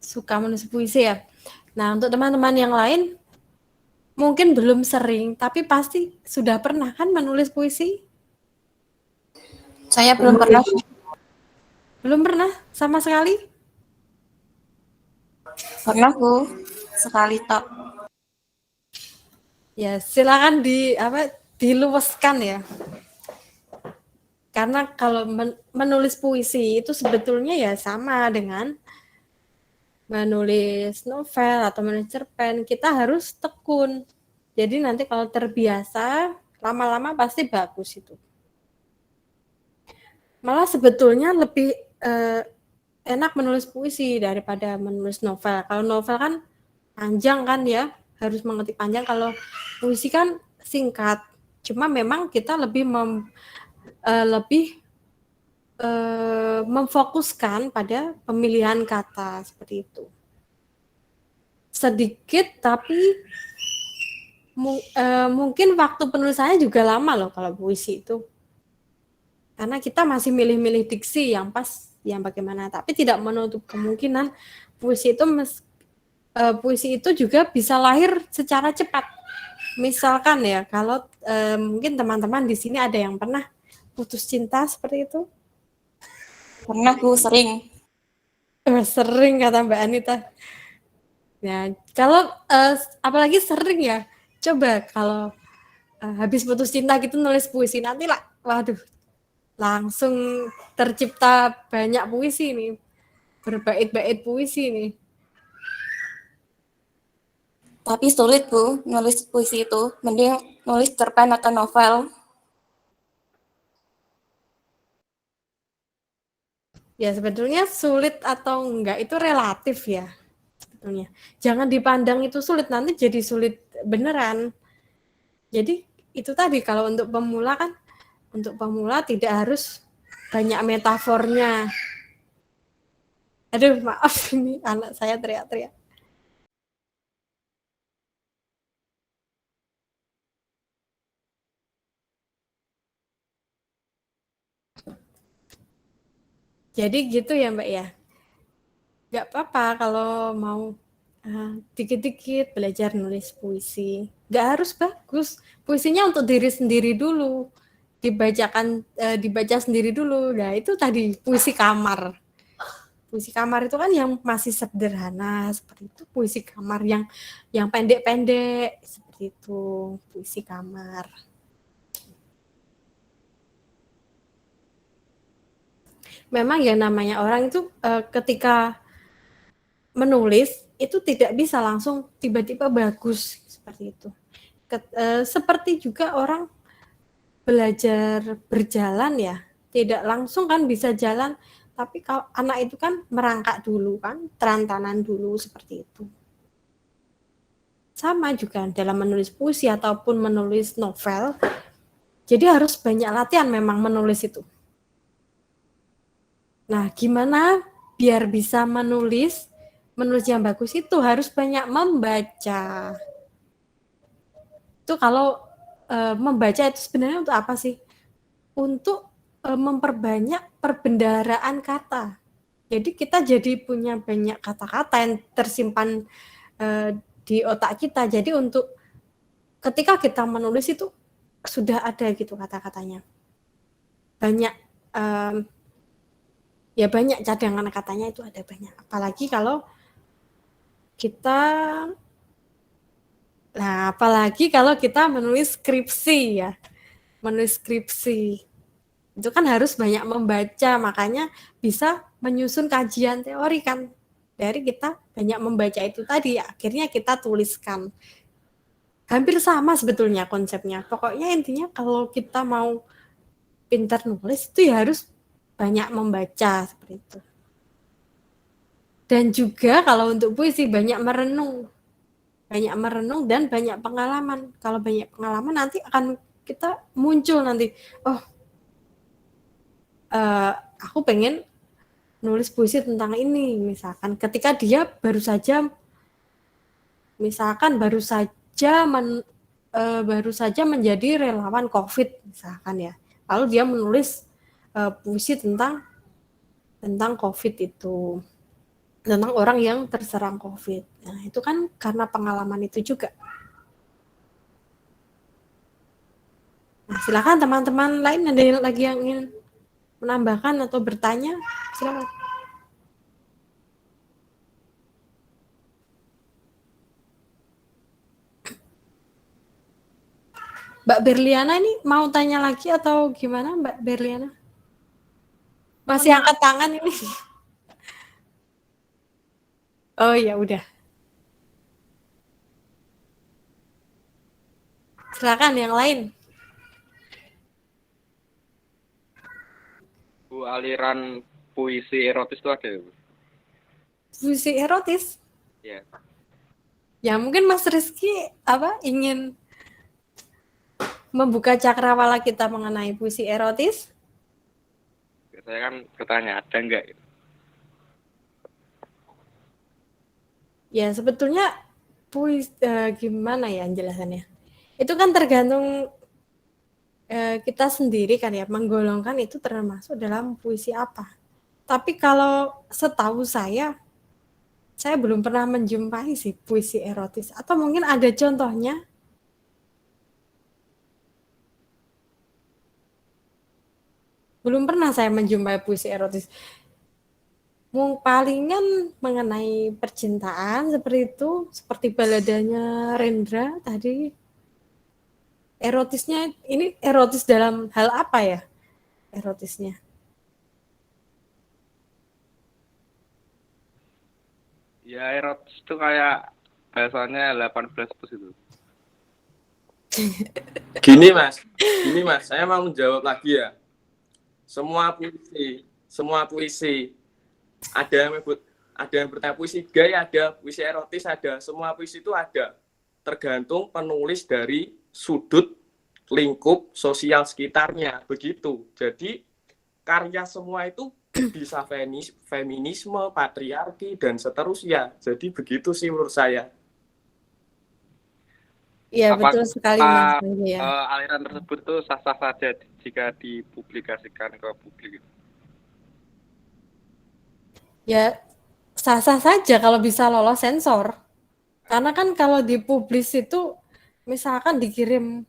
Speaker 1: suka menulis puisi ya. Nah, untuk teman-teman yang lain, mungkin belum sering, tapi pasti sudah pernah kan menulis puisi?
Speaker 10: Saya belum pernah.
Speaker 1: Belum pernah sama sekali?
Speaker 10: Pernah Bu, sekali tok.
Speaker 1: Ya, silakan diluaskan ya. Karena kalau menulis puisi itu sebetulnya ya sama dengan menulis novel atau menulis cerpen, kita harus tekun. Jadi nanti kalau terbiasa, lama-lama pasti bagus itu. Malah sebetulnya lebih enak menulis puisi daripada menulis novel. Kalau novel kan panjang kan ya, harus mengetik panjang. Kalau puisi kan singkat. Cuma memang kita lebih memfokuskan pada pemilihan kata seperti itu. Sedikit tapi mungkin waktu penulisannya juga lama loh kalau puisi itu. Karena kita masih milih-milih diksi yang pas, yang bagaimana. Tapi tidak menutup kemungkinan puisi itu juga bisa lahir secara cepat. Misalkan ya, kalau mungkin teman-teman di sini ada yang pernah putus cinta seperti itu?
Speaker 10: Pernah Bu, sering.
Speaker 1: Sering kata Mbak Anita. Ya, kalau apalagi sering ya, coba kalau habis putus cinta gitu nulis puisi, nanti lah, waduh, langsung tercipta banyak puisi nih, berbait-bait puisi nih.
Speaker 10: Tapi sulit Bu, nulis puisi itu. Mending nulis cerpen atau novel.
Speaker 1: Ya sebetulnya sulit atau enggak itu relatif ya. Sebetulnya. Jangan dipandang itu sulit, nanti jadi sulit beneran. Jadi itu tadi kalau untuk pemula kan, untuk pemula tidak harus banyak metafornya. Aduh maaf ini anak saya teriak-teriak. Jadi gitu ya Mbak ya. Gak apa-apa kalau mau dikit-dikit belajar nulis puisi. Gak harus bagus. Puisinya untuk diri sendiri dulu. Dibaca sendiri dulu. Nah itu tadi puisi kamar. Puisi kamar itu kan yang masih sederhana seperti itu. Puisi kamar yang pendek-pendek seperti itu. Puisi kamar. Memang ya namanya orang itu ketika menulis itu tidak bisa langsung tiba-tiba bagus seperti itu. Seperti juga orang belajar berjalan ya, tidak langsung kan bisa jalan, tapi kalau anak itu kan merangkak dulu kan, terantanan dulu seperti itu. Sama juga dalam menulis puisi ataupun menulis novel, jadi harus banyak latihan memang menulis itu. Nah, gimana biar bisa menulis yang bagus itu harus banyak membaca. Itu kalau membaca itu sebenarnya untuk apa sih? Untuk memperbanyak perbendaharaan kata. Jadi kita jadi punya banyak kata-kata yang tersimpan di otak kita. Jadi untuk ketika kita menulis itu sudah ada gitu kata-katanya. Banyak ya banyak cadangan katanya itu ada banyak. Apalagi kalau kita menulis skripsi ya. Menulis skripsi. Itu kan harus banyak membaca, makanya bisa menyusun kajian teori kan. Dari kita banyak membaca itu tadi, akhirnya kita tuliskan. Hampir sama sebetulnya konsepnya. Pokoknya intinya kalau kita mau pintar nulis itu ya harus banyak membaca seperti itu. Dan juga kalau untuk puisi banyak merenung dan banyak pengalaman. Kalau banyak pengalaman nanti akan kita muncul nanti, aku pengen nulis puisi tentang ini, misalkan ketika dia baru saja menjadi relawan COVID misalkan ya, lalu dia menulis puisi tentang COVID itu, tentang orang yang terserang COVID. Nah itu kan karena pengalaman itu juga. Nah, silakan teman-teman lain ada yang lagi yang ingin menambahkan atau bertanya, silakan. Mbak Berliana ini mau tanya lagi atau gimana Mbak Berliana? Masih angkat tangan ini. Oh ya udah. Silakan yang lain.
Speaker 8: Bu, aliran puisi erotis itu ada ya, Bu?
Speaker 1: Puisi erotis?
Speaker 8: Iya.
Speaker 1: Ya mungkin Mas Rizky ingin membuka cakrawala kita mengenai puisi erotis?
Speaker 8: Saya kan bertanya ada enggak gitu.
Speaker 1: Ya sebetulnya puisi gimana ya jelasannya? Itu kan tergantung kita sendiri kan ya, menggolongkan itu termasuk dalam puisi apa. Tapi kalau setahu saya belum pernah menjumpai sih puisi erotis. Atau mungkin ada contohnya? Belum pernah saya menjumpai puisi erotis. Palingan mengenai percintaan seperti itu, seperti baladanya Rendra tadi. Erotisnya, ini erotis dalam hal apa ya? Erotisnya.
Speaker 8: Ya erotis itu kayak bahasanya 18 plus itu.
Speaker 4: Gini mas, saya mau menjawab lagi ya. Semua puisi ada yang bertanya puisi gay, ada puisi erotis, ada semua puisi itu ada, tergantung penulis dari sudut lingkup sosial sekitarnya begitu. Jadi karya semua itu bisa feminisme, patriarki dan seterusnya. Jadi begitu sih menurut saya.
Speaker 1: Iya betul sekali Mas.
Speaker 8: Aliran tersebut tuh sah-sah saja jika dipublikasikan ke publik.
Speaker 1: Ya sah-sah saja kalau bisa lolos sensor. Karena kan kalau dipublis itu misalkan dikirim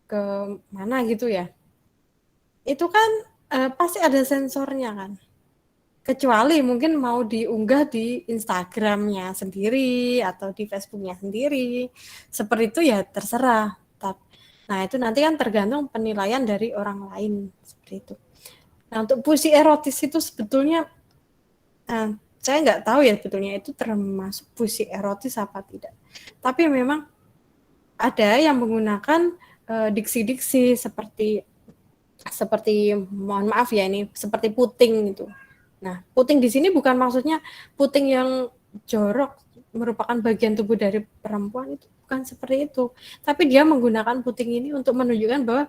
Speaker 1: ke mana gitu ya, itu kan pasti ada sensornya kan. Kecuali mungkin mau diunggah di Instagramnya sendiri atau di Facebooknya sendiri, seperti itu ya terserah. Nah itu nanti kan tergantung penilaian dari orang lain seperti itu. Nah untuk puisi erotis itu sebetulnya saya nggak tahu ya sebetulnya itu termasuk puisi erotis apa tidak. Tapi memang ada yang menggunakan diksi-diksi seperti seperti, mohon maaf ya ini, seperti puting gitu. Nah, puting di sini bukan maksudnya puting yang jorok, merupakan bagian tubuh dari perempuan, itu bukan seperti itu. Tapi dia menggunakan puting ini untuk menunjukkan bahwa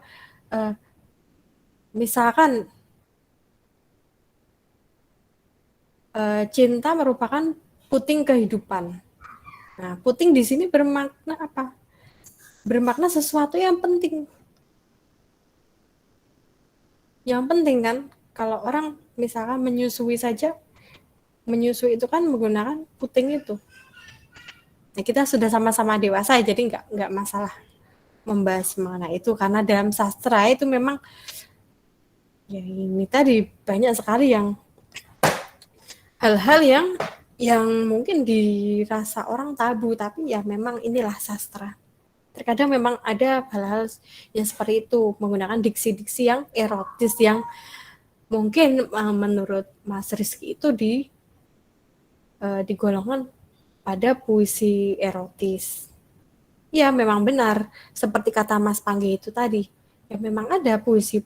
Speaker 1: misalkan cinta merupakan puting kehidupan. Nah, puting di sini bermakna apa? Bermakna sesuatu yang penting. Yang penting kan, kalau orang misalkan menyusui saja, menyusui itu kan menggunakan puting itu. Nah, kita sudah sama-sama dewasa, jadi nggak masalah membahas mengenai itu, karena dalam sastra itu memang ya ini tadi banyak sekali yang hal-hal yang mungkin dirasa orang tabu, tapi ya memang inilah sastra. Terkadang memang ada hal-hal yang seperti itu, menggunakan diksi-diksi yang erotis, yang mungkin menurut Mas Rizky itu digolongkan pada puisi erotis. Ya memang benar, seperti kata Mas Panggi itu tadi, ya memang ada puisi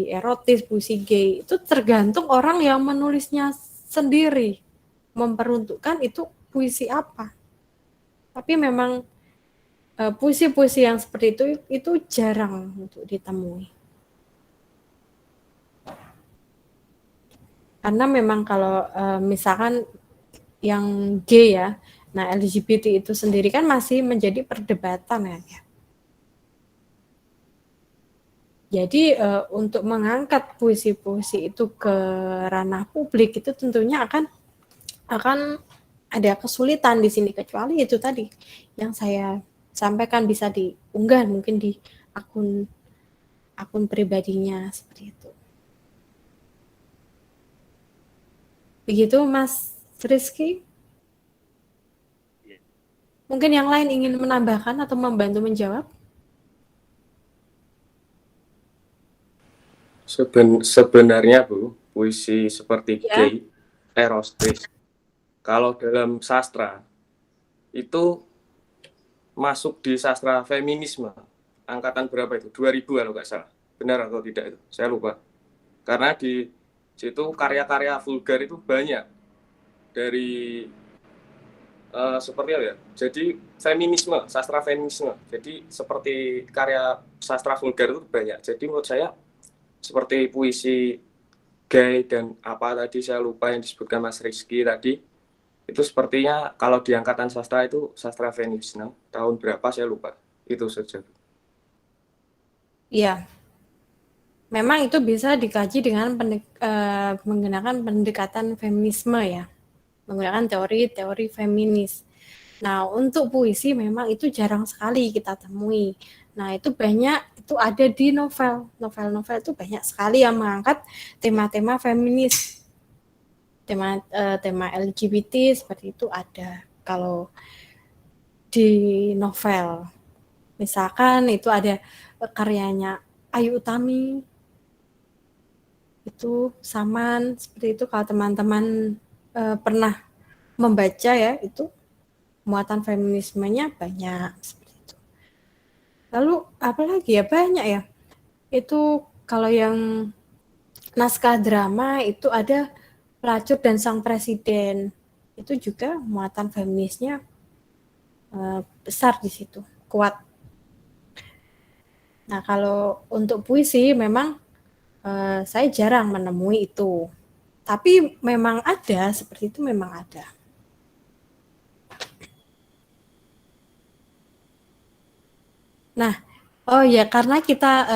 Speaker 1: erotis, puisi gay, itu tergantung orang yang menulisnya sendiri, memperuntukkan itu puisi apa. Tapi memang puisi-puisi yang seperti itu jarang untuk ditemui. Karena memang kalau misalkan yang gay ya, nah LGBT itu sendiri kan masih menjadi perdebatan ya. Jadi untuk mengangkat puisi-puisi itu ke ranah publik itu tentunya akan ada kesulitan di sini, kecuali itu tadi yang saya sampaikan bisa diunggah mungkin di akun pribadinya seperti itu. Begitu Mas Rizky? Mungkin yang lain ingin menambahkan atau membantu menjawab?
Speaker 4: Sebenarnya Bu, puisi seperti gay, erotis, kalau dalam sastra itu masuk di sastra feminisme angkatan berapa itu? 2000 kalau nggak salah. Benar atau tidak itu? Saya lupa. Karena di situ karya-karya vulgar itu banyak dari seperti apa ya? Jadi feminisme, sastra feminisme. Jadi seperti karya sastra vulgar itu banyak. Jadi menurut saya seperti puisi gay dan apa tadi saya lupa yang disebutkan Mas Rizky tadi, itu sepertinya kalau di angkatan sastra itu sastra feminisme tahun berapa saya lupa. Itu saja.
Speaker 1: Iya. Memang itu bisa dikaji dengan menggunakan pendekatan feminisme ya. Menggunakan teori-teori feminis. Nah, untuk puisi memang itu jarang sekali kita temui. Nah, itu banyak, itu ada di novel. Novel-novel itu banyak sekali yang mengangkat tema-tema feminis. Tema LGBT seperti itu ada kalau di novel. Misalkan itu ada karyanya Ayu Utami, itu Saman, seperti itu kalau teman-teman pernah membaca ya, itu muatan feminismenya banyak seperti itu. Lalu apalagi ya, banyak ya. Itu kalau yang naskah drama itu ada Pelacur dan Sang Presiden. Itu juga muatan feminisnya besar di situ, kuat. Nah, kalau untuk puisi memang saya jarang menemui itu. Tapi memang ada, seperti itu memang ada. Nah, oh ya, karena kita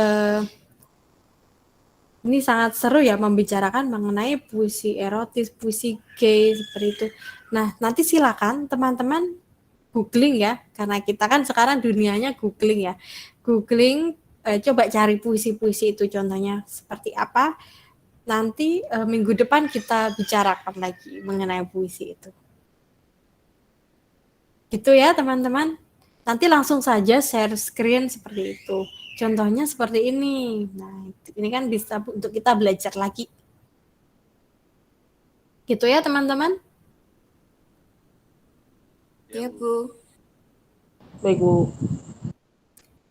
Speaker 1: ini sangat seru ya membicarakan mengenai puisi erotis, puisi gay seperti itu. Nah, nanti silakan teman-teman googling ya, karena kita kan sekarang dunianya googling ya. Googling, coba cari puisi-puisi itu contohnya seperti apa. Nanti minggu depan kita bicarakan lagi mengenai puisi itu. Gitu ya teman-teman. Nanti langsung saja share screen seperti itu. Contohnya seperti ini. Nah, ini kan bisa untuk kita belajar lagi. Gitu ya teman-teman.
Speaker 10: Iya, Bu.
Speaker 11: Baik, Bu.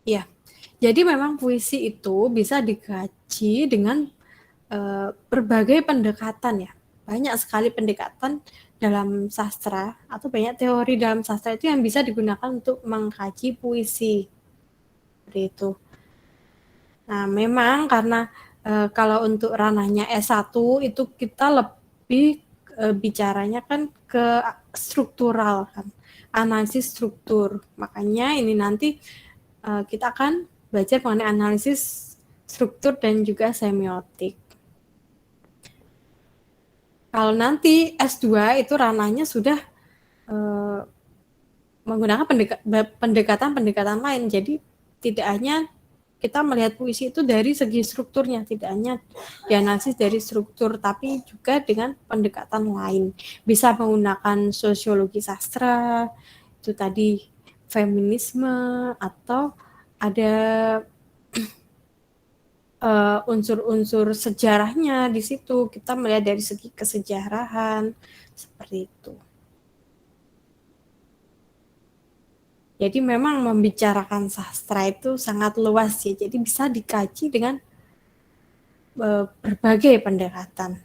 Speaker 1: Iya. Jadi memang puisi itu bisa dikaji dengan berbagai pendekatan ya. Banyak sekali pendekatan dalam sastra atau banyak teori dalam sastra itu yang bisa digunakan untuk mengkaji puisi. Seperti itu. Nah, memang karena kalau untuk ranahnya S1 itu kita lebih bicaranya kan ke struktural kan, analisis struktur. Makanya ini nanti kita akan belajar mengenai analisis struktur dan juga semiotik. Kalau nanti S2 itu ranahnya sudah menggunakan pendekatan-pendekatan lain. Jadi tidak hanya kita melihat puisi itu dari segi strukturnya, tidak hanya dianalisis dari struktur, tapi juga dengan pendekatan lain. Bisa menggunakan sosiologi sastra, itu tadi feminisme, atau ada unsur-unsur sejarahnya di situ. Kita melihat dari segi kesejarahan, seperti itu. Jadi memang membicarakan sastra itu sangat luas ya. Jadi bisa dikaji dengan berbagai pendekatan.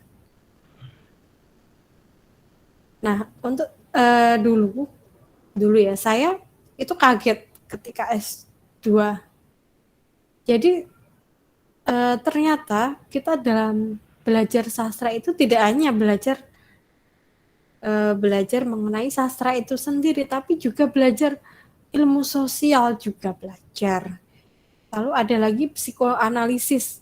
Speaker 1: Nah, untuk dulu ya, saya itu kaget ketika S2. Jadi ternyata kita dalam belajar sastra itu tidak hanya belajar mengenai sastra itu sendiri, tapi juga belajar ilmu sosial juga belajar. Lalu ada lagi psikoanalisis,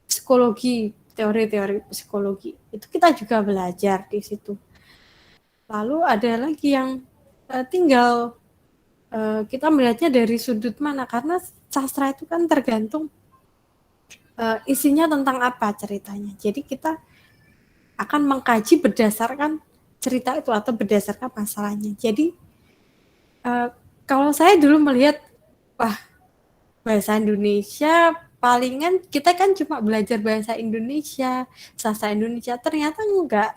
Speaker 1: psikologi, teori-teori psikologi. Itu kita juga belajar di situ. Lalu ada lagi yang tinggal kita melihatnya dari sudut mana, karena sastra itu kan tergantung isinya tentang apa ceritanya. Jadi kita akan mengkaji berdasarkan cerita itu atau berdasarkan masalahnya. Jadi kalau saya dulu melihat, wah, bahasa Indonesia palingan kita kan cuma belajar bahasa Indonesia, sastra Indonesia, ternyata enggak,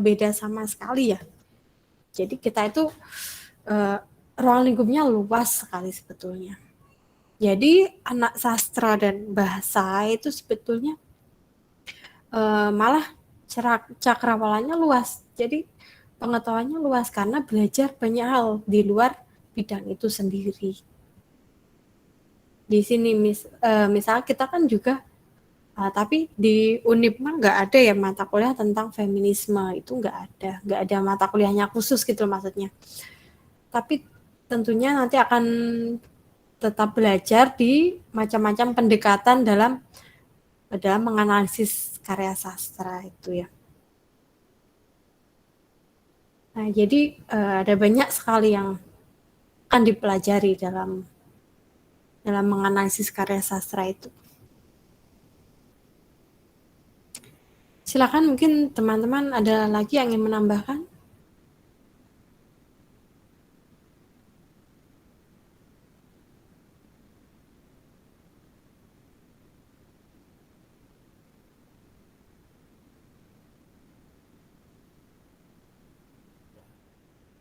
Speaker 1: beda sama sekali ya. Jadi kita itu ruang lingkupnya luas sekali sebetulnya. Jadi anak sastra dan bahasa itu sebetulnya malah cakrawalannya luas. Jadi pengetahuannya luas karena belajar banyak hal di luar bidang itu sendiri. Di sini misal kita kan juga tapi di Unip mah nggak ada ya mata kuliah tentang feminisme, itu nggak ada mata kuliahnya khusus gitu maksudnya. Tapi tentunya nanti akan tetap belajar di macam-macam pendekatan dalam menganalisis karya sastra itu ya. Nah, jadi ada banyak sekali yang akan dipelajari dalam menganalisis karya sastra itu. Silakan, mungkin teman-teman ada lagi yang ingin menambahkan?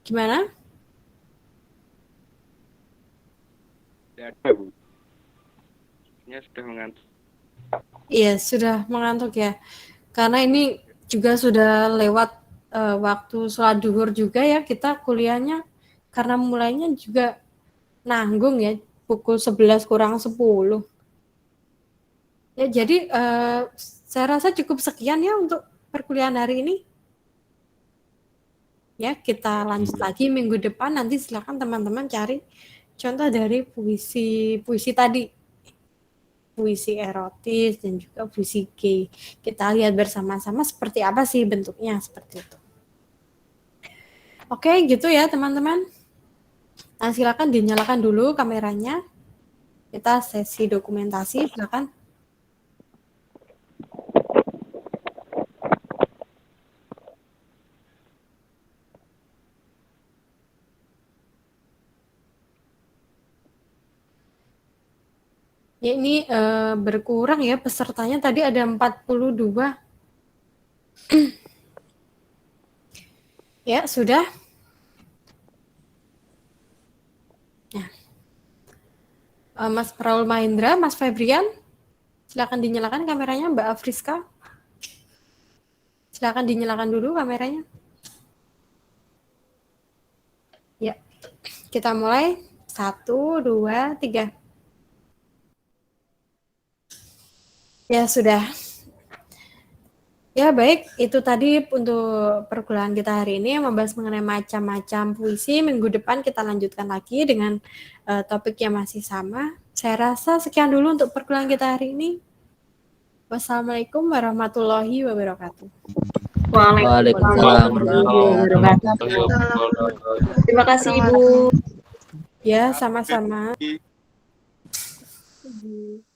Speaker 1: Gimana?
Speaker 8: Tidak ada, Bu. Ini sudah mengantuk.
Speaker 1: Iya, sudah mengantuk ya. Karena ini juga sudah lewat waktu sholat duhur juga ya, kita kuliahnya karena mulainya juga nanggung ya, pukul 11 kurang 10. Ya, jadi saya rasa cukup sekian ya untuk perkuliahan hari ini. Ya, kita lanjut lagi minggu depan, nanti silakan teman-teman cari contoh dari puisi tadi. Puisi erotis dan juga puisi gay. Kita lihat bersama-sama seperti apa sih bentuknya, seperti itu. Oke, gitu ya teman-teman. Nah, silakan dinyalakan dulu kameranya. Kita sesi dokumentasi, silakan. Ya, ini berkurang ya pesertanya, tadi ada 42. Ya, sudah. Nah, Mas Raul Mahendra, Mas Febrian, silakan dinyalakan kameranya. Mbak Afriska, silakan dinyalakan dulu kameranya. Ya, kita mulai. 1, 2, 3. Ya, sudah. Ya, baik. Itu tadi untuk perkuliahan kita hari ini membahas mengenai macam-macam puisi. Minggu depan kita lanjutkan lagi dengan topik yang masih sama. Saya rasa sekian dulu untuk perkuliahan kita hari ini. Wassalamualaikum warahmatullahi wabarakatuh.
Speaker 15: Waalaikumsalam warahmatullahi wabarakatuh.
Speaker 5: Terima kasih, Ibu.
Speaker 1: Ya, sama-sama.
Speaker 14: Ibu.